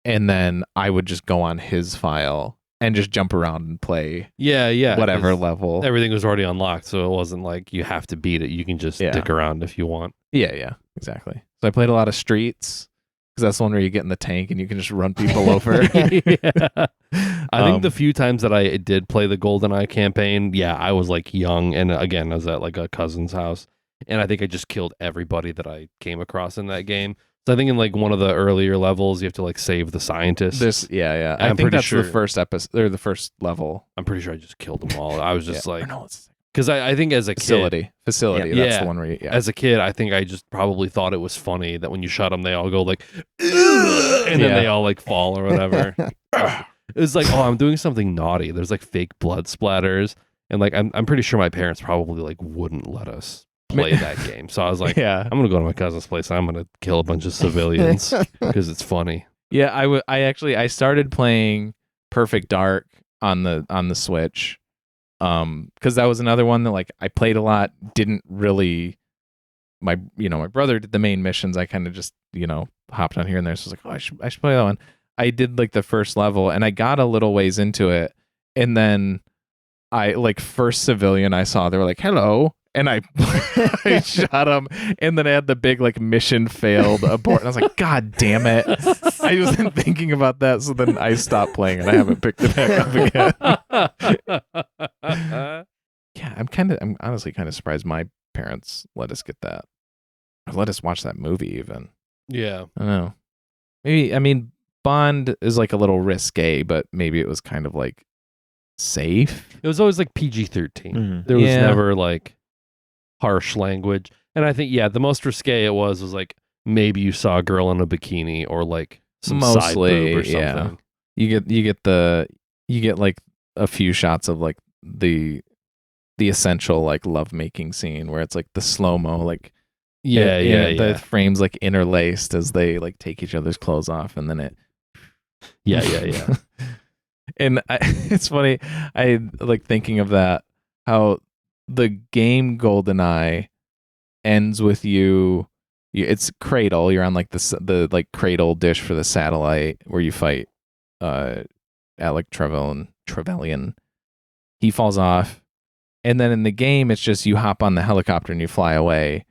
Speaker 1: and then I would just go on his file and just jump around and play. Whatever level.
Speaker 2: Everything was already unlocked, so it wasn't like you have to beat it. You can just stick around if you want.
Speaker 1: Yeah, exactly. So I played a lot of Streets because that's the one where you get in the tank and you can just run people over.
Speaker 2: I think the few times that I did play the GoldenEye campaign, I was like young, and again, I was at like a cousin's house. And I think I just killed everybody that I came across in that game. So I think in like one of the earlier levels, you have to like save the scientist.
Speaker 1: I think that's the first episode or the first level.
Speaker 2: I'm pretty sure I just killed them all. I was just because I think as a
Speaker 1: facility. That's the one where
Speaker 2: as a kid, I think I just probably thought it was funny that when you shot them, they all go like, and then they all like fall or whatever. It was like, oh, I'm doing something naughty. There's like fake blood splatters, and like I'm pretty sure my parents probably like wouldn't let us play that game. So I was like, I'm gonna go to my cousin's place. I'm gonna kill a bunch of civilians because it's funny.
Speaker 1: Yeah, I started playing Perfect Dark on the Switch, because that was another one that like I played a lot. Didn't really, my brother did the main missions. I kind of just hopped on here and there. So I was like, oh, I should play that one. I did like the first level and I got a little ways into it, and then I like first civilian I saw, they were like, hello. And I shot him, and then I had the big like mission failed abort. And I was like, God damn it! I wasn't thinking about that, so then I stopped playing, and I haven't picked it back up again. I'm honestly kind of surprised my parents let us get that, or let us watch that movie even.
Speaker 2: Yeah,
Speaker 1: I don't know. Maybe, I mean, Bond is like a little risque, but maybe it was kind of like safe.
Speaker 2: It was always like PG-13. There was never like harsh language, and I think the most risque it was like maybe you saw a girl in a bikini or like some side boob or something.
Speaker 1: You get like a few shots of like the essential like lovemaking scene where it's like the slow-mo like the frames like interlaced as they like take each other's clothes off, and then it and it's funny, I like thinking of that, how the game GoldenEye ends with it's Cradle. You're on like the like Cradle dish for the satellite where you fight Alec Trevelyan. He falls off, And then in the game, it's just you hop on the helicopter and you fly away.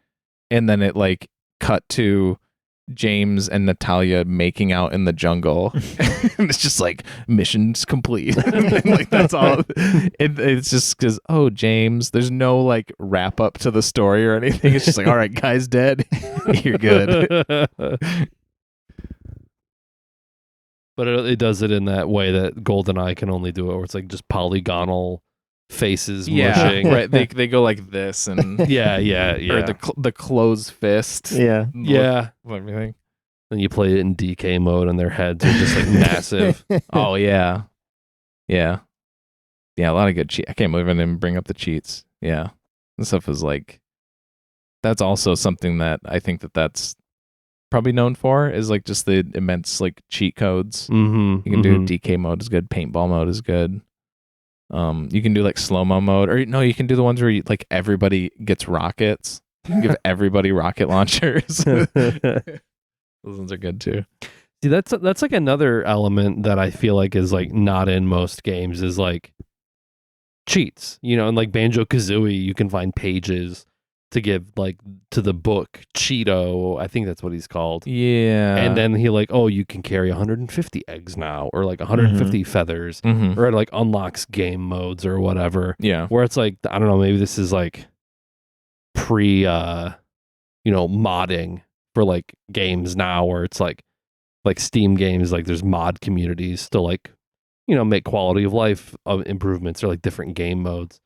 Speaker 1: And then it like cut to James and Natalia making out in the jungle. And it's just like missions complete. Like that's all. It's just because, oh, James, there's no like wrap up to the story or anything. It's just like, all right, guy's dead. You're good.
Speaker 2: But it does it in that way that GoldenEye can only do it, where it's like just polygonal faces mushing.
Speaker 1: Right. They go like this and
Speaker 2: yeah.
Speaker 1: or the closed fist.
Speaker 3: Yeah.
Speaker 1: Everything.
Speaker 2: And you play it in DK mode, and their heads are just like massive.
Speaker 1: Oh yeah. A lot of good cheat. I can't believe I didn't bring up the cheats. Yeah, this stuff is like. That's also something that I think that's probably known for is like just the immense like cheat codes. You can do DK mode is good. Paintball mode is good. You can do like slow-mo mode, or no, you can do the ones where you, like everybody gets rockets. You can give everybody rocket launchers. Those ones are good too.
Speaker 2: See, that's like another element that I feel like is like not in most games is like cheats. You know, and like Banjo-Kazooie, you can find pages to give like to the book Cheeto. I think that's what he's called.
Speaker 1: Yeah.
Speaker 2: And then he like, oh, you can carry 150 eggs now, or like 150 feathers, or it like unlocks game modes or whatever.
Speaker 1: Yeah.
Speaker 2: Where it's like, I don't know, maybe this is like pre modding for like games now, where it's like Steam games, like there's mod communities to like, make quality of life improvements or like different game modes.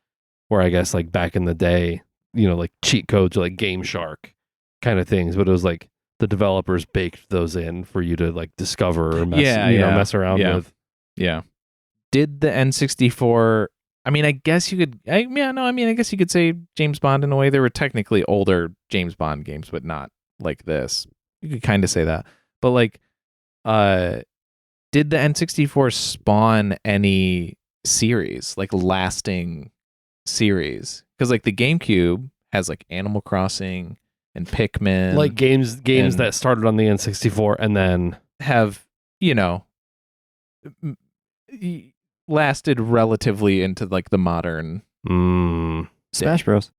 Speaker 2: Where I guess like back in the day, like cheat codes or like Game Shark kind of things, but it was like the developers baked those in for you to like discover or mess around with.
Speaker 1: Yeah. Did the N64? I mean, I guess you could. I guess you could say James Bond in a way. They were technically older James Bond games, but not like this. You could kind of say that. But like, did the N64 spawn any series, like lasting series? Because like the GameCube has like Animal Crossing and Pikmin,
Speaker 2: like games that started on the N64 and then
Speaker 1: have lasted relatively into like the modern
Speaker 3: Smash Bros.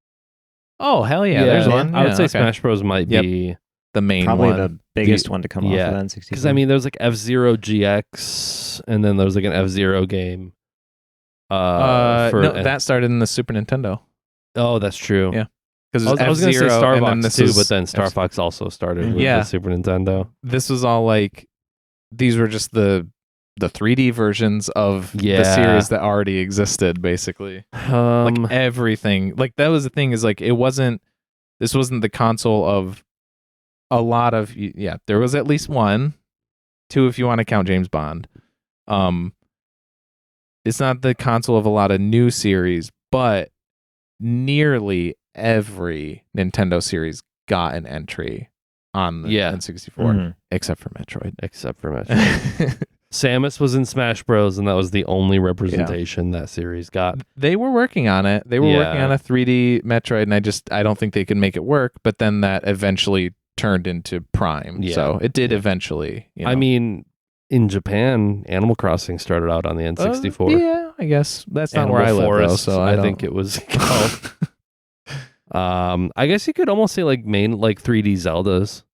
Speaker 1: Oh hell yeah, there's one.
Speaker 2: I would say Smash Bros might be
Speaker 1: the main
Speaker 3: probably
Speaker 1: one.
Speaker 3: the biggest one to come off of the N64.
Speaker 2: Because I mean, there's like F-Zero GX, and then there's like an F-Zero game.
Speaker 1: That started in the Super Nintendo.
Speaker 2: Oh, that's true.
Speaker 1: Yeah, because
Speaker 2: I was going to say Star Fox too, but then Star Fox also started with the Super Nintendo.
Speaker 1: This was all like, these were just the 3D versions of the series that already existed, basically. Like everything. Like that was the thing, is like this wasn't the console of a lot of, there was at least 1, 2 if you want to count James Bond. It's not the console of a lot of new series, but nearly every Nintendo series got an entry on the N64, except for Metroid.
Speaker 2: Samus was in Smash Bros, and that was the only representation that series got.
Speaker 1: They were working on it. They were working on a 3D Metroid, and I don't think they could make it work. But then that eventually turned into Prime, so it did eventually.
Speaker 2: I mean, in Japan, Animal Crossing started out on the N64.
Speaker 1: Yeah, I guess that's not where I live, though, so
Speaker 2: I think it was called. I guess you could almost say like 3D Zeldas.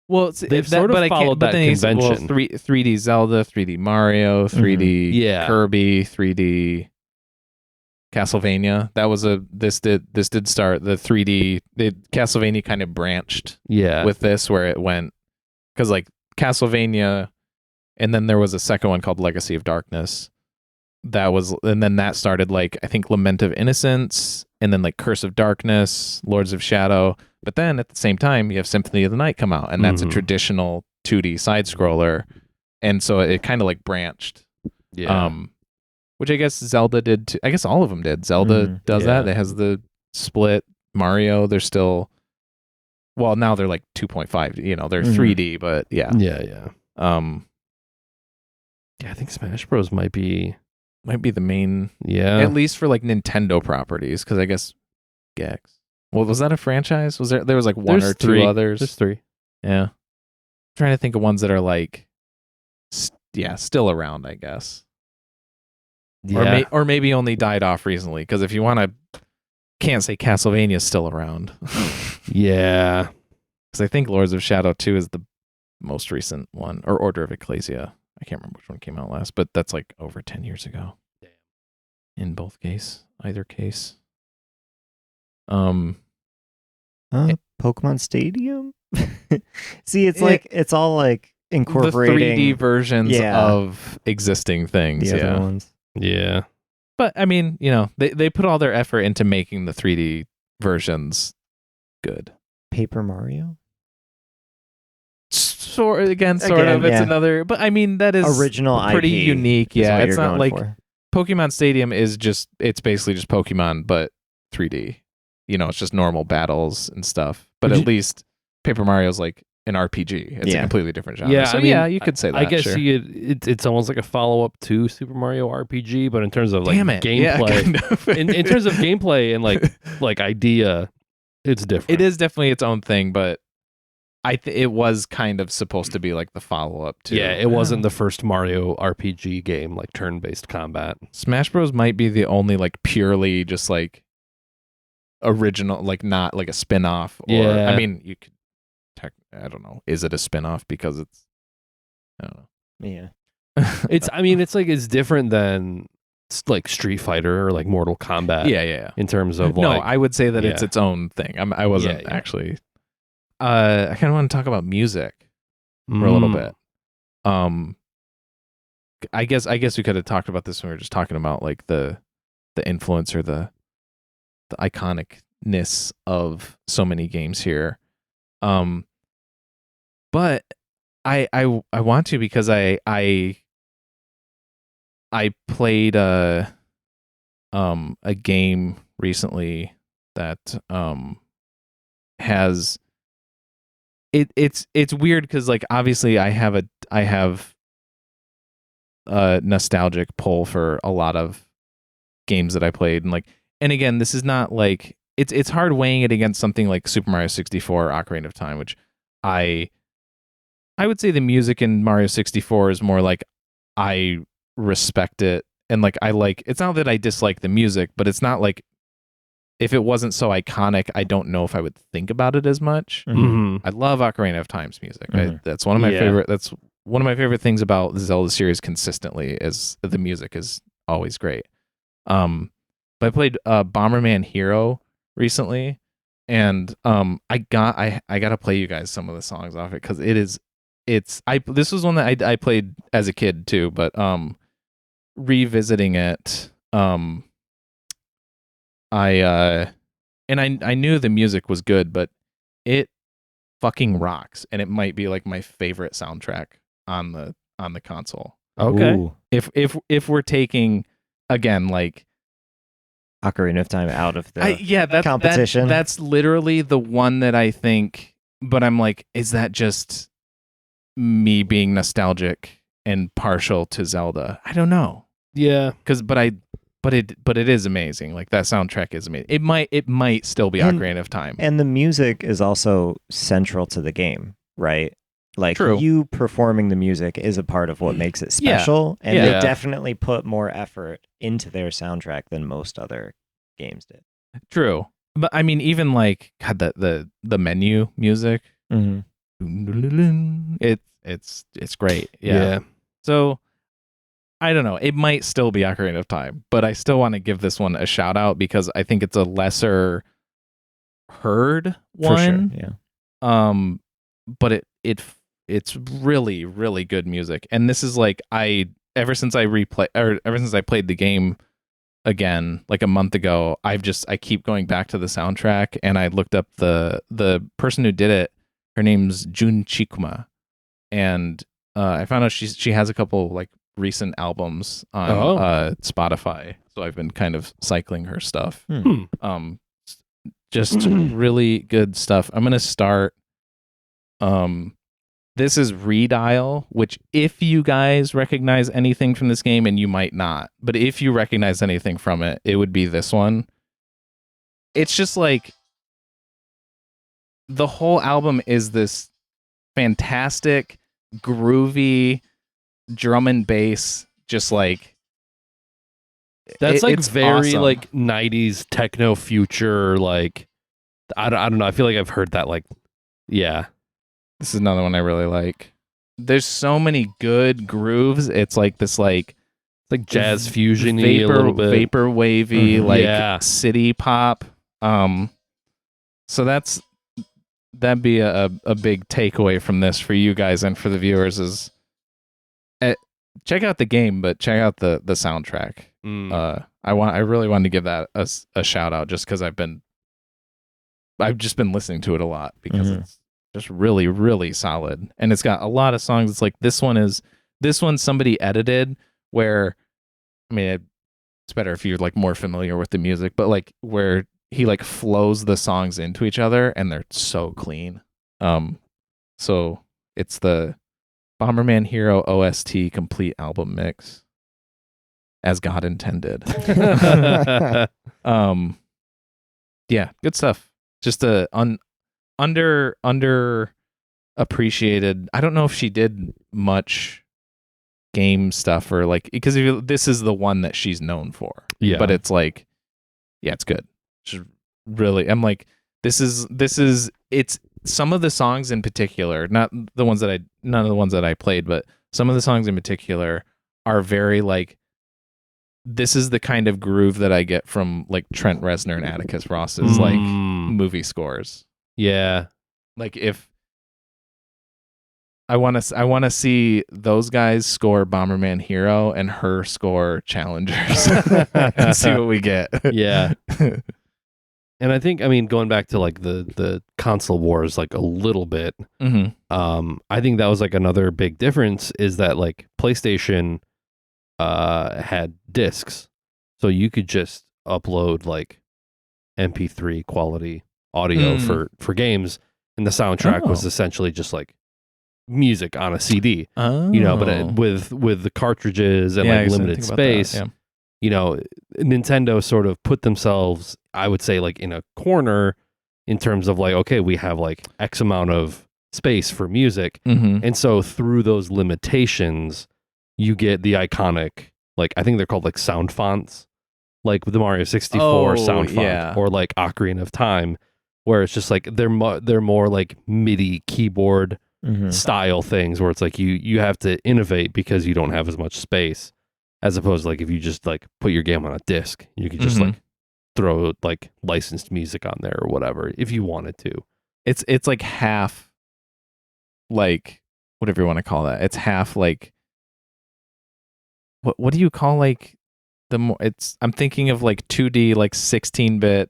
Speaker 1: Well,
Speaker 2: they've sort of followed that convention.
Speaker 1: 3D Zelda, 3D Mario, 3D Kirby, 3D Castlevania. That was this did start the 3D. Castlevania kind of branched with this, where it went, because like Castlevania, and then there was a second one called Legacy of Darkness. And then that started like, I think, Lament of Innocence, and then like Curse of Darkness, Lords of Shadow. But then at the same time, you have Symphony of the Night come out, and that's a traditional 2D side scroller, and so it kind of like branched. Which I guess Zelda did too. I guess all of them did. Zelda does that. It has the split. Mario, they're still, well, now they're like 2.5. They're 3D, but yeah.
Speaker 2: I think Smash Bros might be
Speaker 1: the main, at least for like Nintendo properties, because I guess Gex. Well, was that a franchise? Was there was like one or two others?
Speaker 2: There's 3.
Speaker 1: Yeah. I'm trying to think of ones that are like still around, I guess. Or maybe only died off recently, because if you want to can't say Castlevania's still around.
Speaker 2: Yeah.
Speaker 1: Because I think Lords of Shadow 2 is the most recent one, or Order of Ecclesia. I can't remember which one came out last, but that's like over 10 years ago.
Speaker 2: Damn.
Speaker 1: In either case.
Speaker 3: Pokemon Stadium? See, it's all like incorporating
Speaker 1: the 3D versions of existing things.
Speaker 3: the other ones.
Speaker 2: Yeah.
Speaker 1: But I mean, you know, they put all their effort into making the 3D versions good.
Speaker 3: Paper Mario?
Speaker 1: Sort of. It's
Speaker 3: yeah.
Speaker 1: another, but I mean, that is
Speaker 3: Original
Speaker 1: pretty
Speaker 3: IP
Speaker 1: unique.
Speaker 3: is
Speaker 1: Yeah,
Speaker 3: what
Speaker 1: it's
Speaker 3: you're
Speaker 1: not
Speaker 3: going
Speaker 1: like
Speaker 3: for.
Speaker 1: Pokemon Stadium it's basically just Pokemon, but 3D. You know, it's just normal battles and stuff. But at least Paper Mario's like an RPG. It's a completely different genre.
Speaker 2: Yeah,
Speaker 1: so
Speaker 2: I mean,
Speaker 1: yeah, you could say that.
Speaker 2: I guess
Speaker 1: sure.
Speaker 2: it's almost like a follow-up to Super Mario RPG, but in terms of like
Speaker 1: Damn it.
Speaker 2: gameplay,
Speaker 1: Yeah, kind of.
Speaker 2: in terms of gameplay and like idea, it's different.
Speaker 1: It is definitely its own thing, but it was kind of supposed to be like the follow-up to.
Speaker 2: Yeah, it wasn't the first Mario RPG game, like turn-based combat.
Speaker 1: Smash Bros might be the only like purely just like original, like not like a spin-off. Or
Speaker 2: Yeah.
Speaker 1: I mean, you could. I don't know. Is it a spin-off because it's? I don't know.
Speaker 3: Yeah.
Speaker 2: It's different than like Street Fighter or like Mortal Kombat.
Speaker 1: Yeah.
Speaker 2: In terms of
Speaker 1: No,
Speaker 2: like,
Speaker 1: I would say that it's its own thing. I wasn't actually. I kind of want to talk about music for a little bit. I guess we could have talked about this when we were just talking about like the influence or the iconicness of so many games here. But I want to because I played a game recently that has it's weird because like obviously I have a nostalgic pull for a lot of games that I played, and again, this is not like it's hard weighing it against something like Super Mario 64 or Ocarina of Time, which I would say the music in Mario 64 is more like I respect it, and like it's not that I dislike the music, but it's not like if it wasn't so iconic, I don't know if I would think about it as much.
Speaker 2: Mm-hmm.
Speaker 1: I love Ocarina of Time's music. That's one of my favorite. That's one of my favorite things about the Zelda series consistently is the music is always great. But I played Bomberman Hero recently, and I got to play you guys some of the songs off it because this was one that I played as a kid too, but revisiting it, I knew the music was good, but it fucking rocks, and it might be like my favorite soundtrack on the console.
Speaker 2: Okay.
Speaker 3: Ooh.
Speaker 1: If we're taking again like
Speaker 3: Ocarina of Time out of the competition.
Speaker 1: That's literally the one that I think, but I'm like, is that just me being nostalgic and partial to Zelda? I don't know.
Speaker 2: Yeah.
Speaker 1: But it is amazing. Like that soundtrack is amazing. It might still be Ocarina of Time.
Speaker 3: And the music is also central to the game, right? Like
Speaker 1: True.
Speaker 3: You performing the music is a part of what makes it special, and they definitely put more effort into their soundtrack than most other games did.
Speaker 1: True. But I mean, even like God, the menu music,
Speaker 3: mm-hmm.
Speaker 1: It's great. Yeah. So I don't know. It might still be Ocarina of Time, but I still want to give this one a shout out because I think it's a lesser heard one.
Speaker 3: For sure, yeah.
Speaker 1: But it's really, really good music. And this is like ever since I played the game again like a month ago, I keep going back to the soundtrack, and I looked up the person who did it. Her name's Jun Chikuma, and I found out she has a couple like recent albums on Spotify, so I've been kind of cycling her stuff. Just really good stuff. I'm gonna start. This is Redial, which if you guys recognize anything from this game, and you might not, but if you recognize anything from it, it would be this one. It's just like the whole album is this fantastic, groovy drum and bass, just like
Speaker 2: That's like
Speaker 1: it's
Speaker 2: very
Speaker 1: awesome.
Speaker 2: like 90s techno future. Like I don't know. I feel like I've heard that. Like, yeah.
Speaker 1: This is another one I really like. There's so many good grooves. It's like this like
Speaker 2: Jazz fusion-y a little bit.
Speaker 1: Vapor wavy, like
Speaker 2: Yeah.
Speaker 1: city pop. So that'd be a big takeaway from this for you guys and for the viewers is check out the game, but check out the soundtrack. I really wanted to give that a shout out just because I've just been listening to it a lot because it's just really, really solid. And it's got a lot of songs. It's like this one somebody edited where, I mean, it's better if you're like more familiar with the music, but like where he like flows the songs into each other and they're so clean. So it's the Bomberman Hero OST complete album mix as God intended. Yeah, good stuff. Just a under appreciated. I don't know if she did much game stuff or like because this is the one that she's known for.
Speaker 2: Yeah,
Speaker 1: but it's like, yeah, it's good. Just really, I'm like, this is it's some of the songs in particular, none of the ones that I played, but some of the songs in particular are very like. This is the kind of groove that I get from like Trent Reznor and Atticus Ross's like movie scores.
Speaker 2: Yeah.
Speaker 1: Like if I want to see those guys score Bomberman Hero and her score Challengers and see what we get.
Speaker 2: Yeah. And I think, I mean, going back to like the console wars like a little bit, I think that was like another big difference is that like PlayStation had discs, so you could just upload like MP3 quality audio for games, and the soundtrack was essentially just like music on a CD. You know, but with the cartridges and like limited space, you know, Nintendo sort of put themselves, I would say, like in a corner in terms of like, okay, we have like X amount of space for music, and so through those limitations. You get the iconic, like, I think they're called like sound fonts, like the Mario 64 sound font, or like Ocarina of Time, where it's just like they're more like MIDI keyboard style things, where it's like you have to innovate because you don't have as much space, as opposed to like if you just like put your game on a disc, you could just like throw like licensed music on there or whatever if you wanted to.
Speaker 1: It's like half, like whatever you want to call that. It's half like. What do you call like the more I'm thinking of like 2D like 16-bit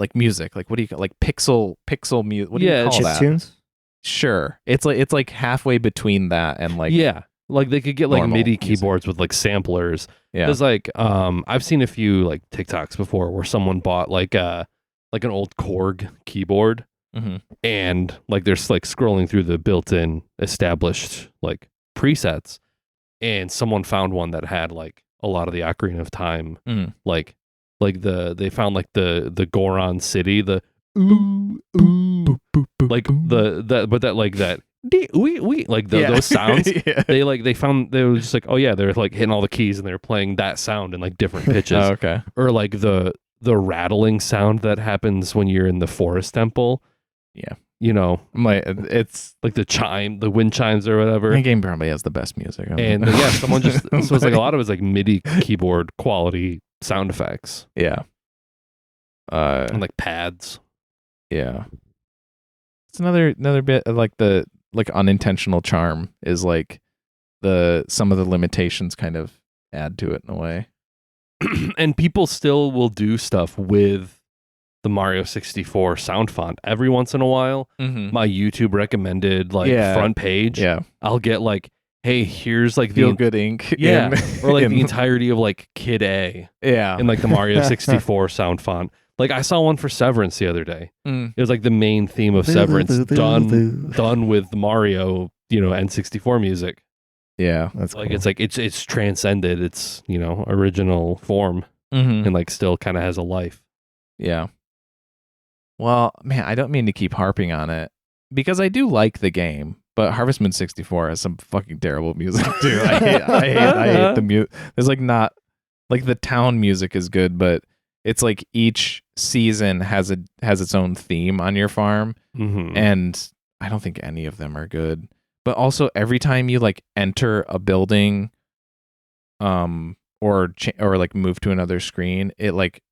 Speaker 1: like music, like what do you call like pixel music, what do you call that?
Speaker 3: Chiptunes?
Speaker 1: Sure, it's like halfway between that and like
Speaker 2: like they could get like MIDI keyboards with like samplers. There's like I've seen a few like TikToks before where someone bought like an old Korg keyboard and like they're like scrolling through the built-in established like presets. And someone found one that had like a lot of the Ocarina of Time, like they found like the Goron City, the like those sounds. They found they were just like, oh yeah, they're like hitting all the keys and they're playing that sound in like different pitches.
Speaker 1: Oh, okay.
Speaker 2: Or like the rattling sound that happens when you're in the forest temple.
Speaker 1: Yeah.
Speaker 2: You know,
Speaker 1: it's
Speaker 2: like the wind chimes or whatever.
Speaker 1: The game probably has the best music.
Speaker 2: And someone just so it's like a lot of it's like MIDI keyboard quality sound effects.
Speaker 1: Yeah.
Speaker 2: And like pads.
Speaker 1: Yeah. It's another bit of like the like unintentional charm is like some of the limitations kind of add to it in a way.
Speaker 2: And people still will do stuff with the Mario 64 sound font every once in a while. My YouTube recommended like front page. Yeah, I'll get like, hey, here's like
Speaker 1: Feel Good Ink.
Speaker 2: Or like the entirety of like Kid A.
Speaker 1: Yeah,
Speaker 2: in like the Mario 64 sound font. Like I saw one for Severance the other day. It was like the main theme of Severance done with Mario, you know, N64 music.
Speaker 1: Yeah, that's
Speaker 2: like
Speaker 1: cool.
Speaker 2: it's transcended its, you know, original form and like still kind of has a life.
Speaker 1: Yeah. Well, man, I don't mean to keep harping on it because I do like the game, but Harvest Moon 64 has some fucking terrible music too. I hate the music. There's like not like the town music is good, but it's like each season has its own theme on your farm, and I don't think any of them are good. But also every time you like enter a building, or like move to another screen, it like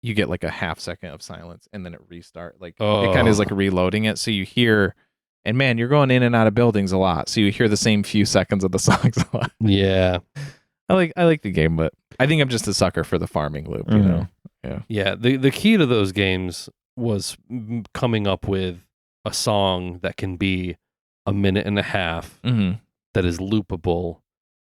Speaker 1: you get like a half second of silence and then it restart. Like it kind of is like reloading it, so you hear. And man, you're going in and out of buildings a lot, so you hear the same few seconds of the songs a lot.
Speaker 2: Yeah,
Speaker 1: I like the game, but I think I'm just a sucker for the farming loop. You know,
Speaker 2: yeah. The key to those games was coming up with a song that can be a minute and a half that is loopable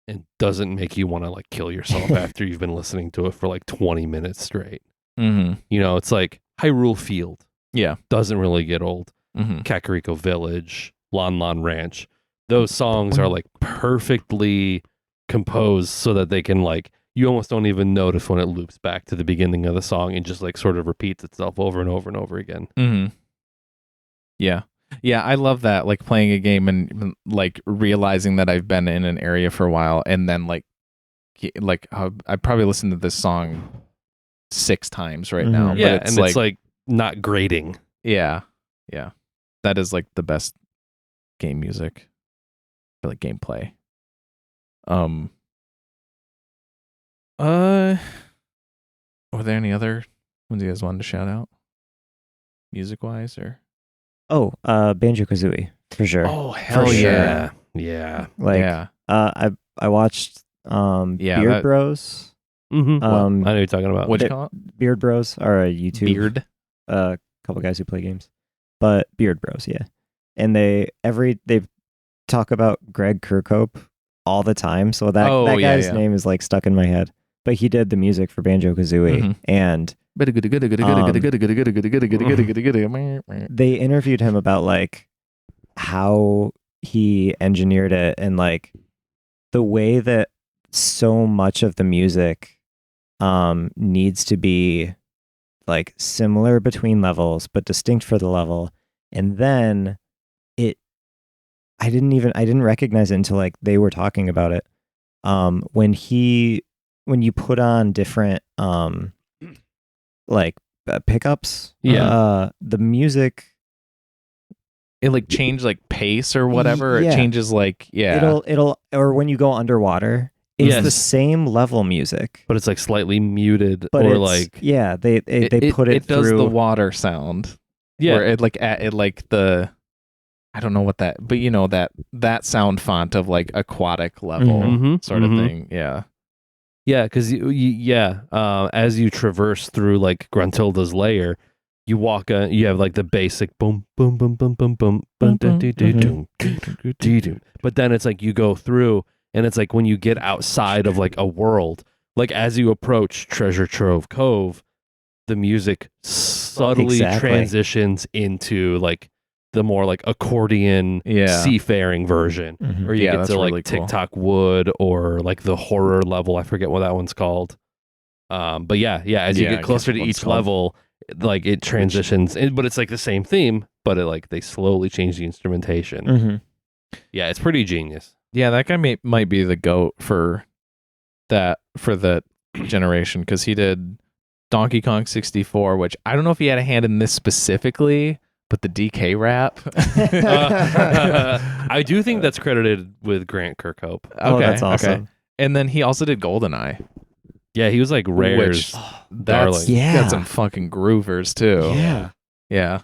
Speaker 2: and doesn't make you want to like kill yourself after you've been listening to it for like 20 minutes straight. You know, it's like Hyrule Field.
Speaker 1: Yeah,
Speaker 2: doesn't really get old. Kakariko Village, Lon Lon Ranch. Those songs are like perfectly composed so that they can like, you almost don't even notice when it loops back to the beginning of the song and just like sort of repeats itself over and over and over again.
Speaker 1: Yeah. Yeah, I love that, like playing a game and like realizing that I've been in an area for a while, and then like I probably listened to this song 6 times right now.
Speaker 2: Yeah,
Speaker 1: but
Speaker 2: it's like not grating.
Speaker 1: Yeah. That is like the best game music, or like gameplay. Were there any other ones you guys wanted to shout out, music wise, or?
Speaker 3: Banjo-Kazooie for sure.
Speaker 2: Oh hell yeah, yeah.
Speaker 3: Like I watched Beard Bros.
Speaker 2: I know what you're talking about.
Speaker 1: What you call it?
Speaker 3: Beard Bros are a YouTube
Speaker 1: Beard.
Speaker 3: Couple guys who play games, but Beard Bros, yeah. And they talk about Greg Kirkhope all the time, so that guy's name is like stuck in my head. But he did the music for Banjo-Kazooie, and they interviewed him about like how he engineered it, and like the way that so much of the music needs to be like similar between levels but distinct for the level. And then I didn't recognize it until like they were talking about it. When you put on different pickups, the music,
Speaker 1: it like change like pace or whatever. It changes like
Speaker 3: it'll or when you go underwater, it's the same level music,
Speaker 2: but it's like slightly muted, or like
Speaker 3: they put it
Speaker 1: does
Speaker 3: through
Speaker 1: the water sound. Where it like the, I don't know what that, but you know that sound font of like aquatic level sort of thing. Yeah,
Speaker 2: because as you traverse through like Gruntilda's lair, you walk you have like the basic boom boom boom boom boom boom boom, but then it's like you go through, and it's like when you get outside of like a world, like as you approach Treasure Trove Cove, the music subtly transitions into like the more like accordion seafaring version, or you get to like really TikTok Wood, or like the horror level. I forget what that one's called. But as you get closer to each level, like it transitions, but it's like the same theme, but it like they slowly change the instrumentation. Yeah, it's pretty genius.
Speaker 1: Yeah, that guy might be the GOAT for that generation, because he did Donkey Kong 64, which I don't know if he had a hand in this specifically, but the DK rap.
Speaker 2: I do think that's credited with Grant Kirkhope.
Speaker 1: Okay,
Speaker 3: that's awesome.
Speaker 1: Okay. And then he also did GoldenEye.
Speaker 2: Yeah, he was like Rare's darling.
Speaker 1: Got some fucking groovers too.
Speaker 2: Yeah.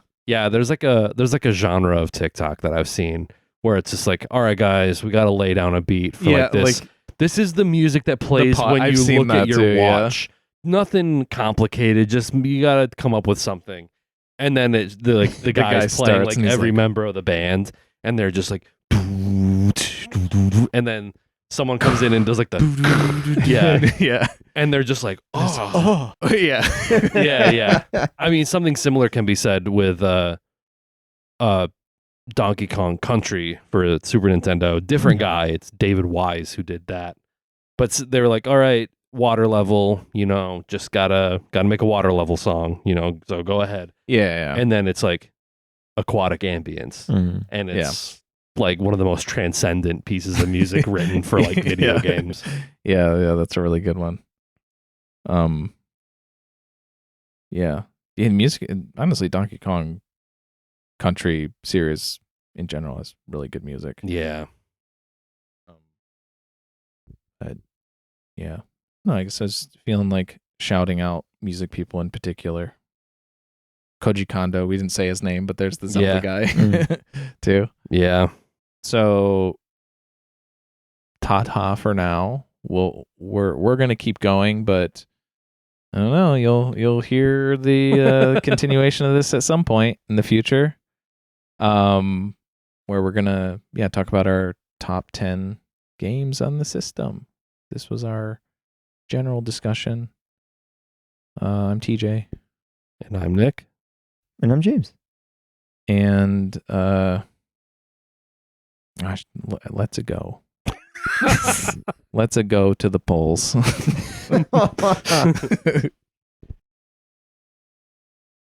Speaker 2: There's like a genre of TikTok that I've seen where it's just like, all right, guys, we got to lay down a beat for like this. This is the music that plays when you look at your watch. Nothing complicated. Just you got to come up with something. And then the guy's playing like every member of the band, and they're just like, and then someone comes in and does like the and they're just like, yeah. I mean, something similar can be said with Donkey Kong Country for Super Nintendo. Different guy. It's David Wise who did that. But they were like, all right, water level, just gotta make a water level song, so go ahead.
Speaker 1: Yeah.
Speaker 2: And then it's like aquatic ambience, and it's like one of the most transcendent pieces of music written for like video games.
Speaker 1: Yeah, that's a really good one. Yeah. Yeah, music, honestly, Donkey Kong Country series in general has really good music.
Speaker 2: Yeah.
Speaker 1: Yeah. No, I guess I was feeling like shouting out music people in particular. Koji Kondo, we didn't say his name, but there's the Zelda guy too.
Speaker 2: Yeah.
Speaker 1: So ta-ta for now. We're gonna keep going, but I don't know. You'll hear the continuation of this at some point in the future, where we're gonna talk about our top 10 games on the system. This was our general discussion. I'm TJ,
Speaker 2: And I'm Nick,
Speaker 3: and I'm James.
Speaker 1: and gosh, let's go. Let's go to the polls.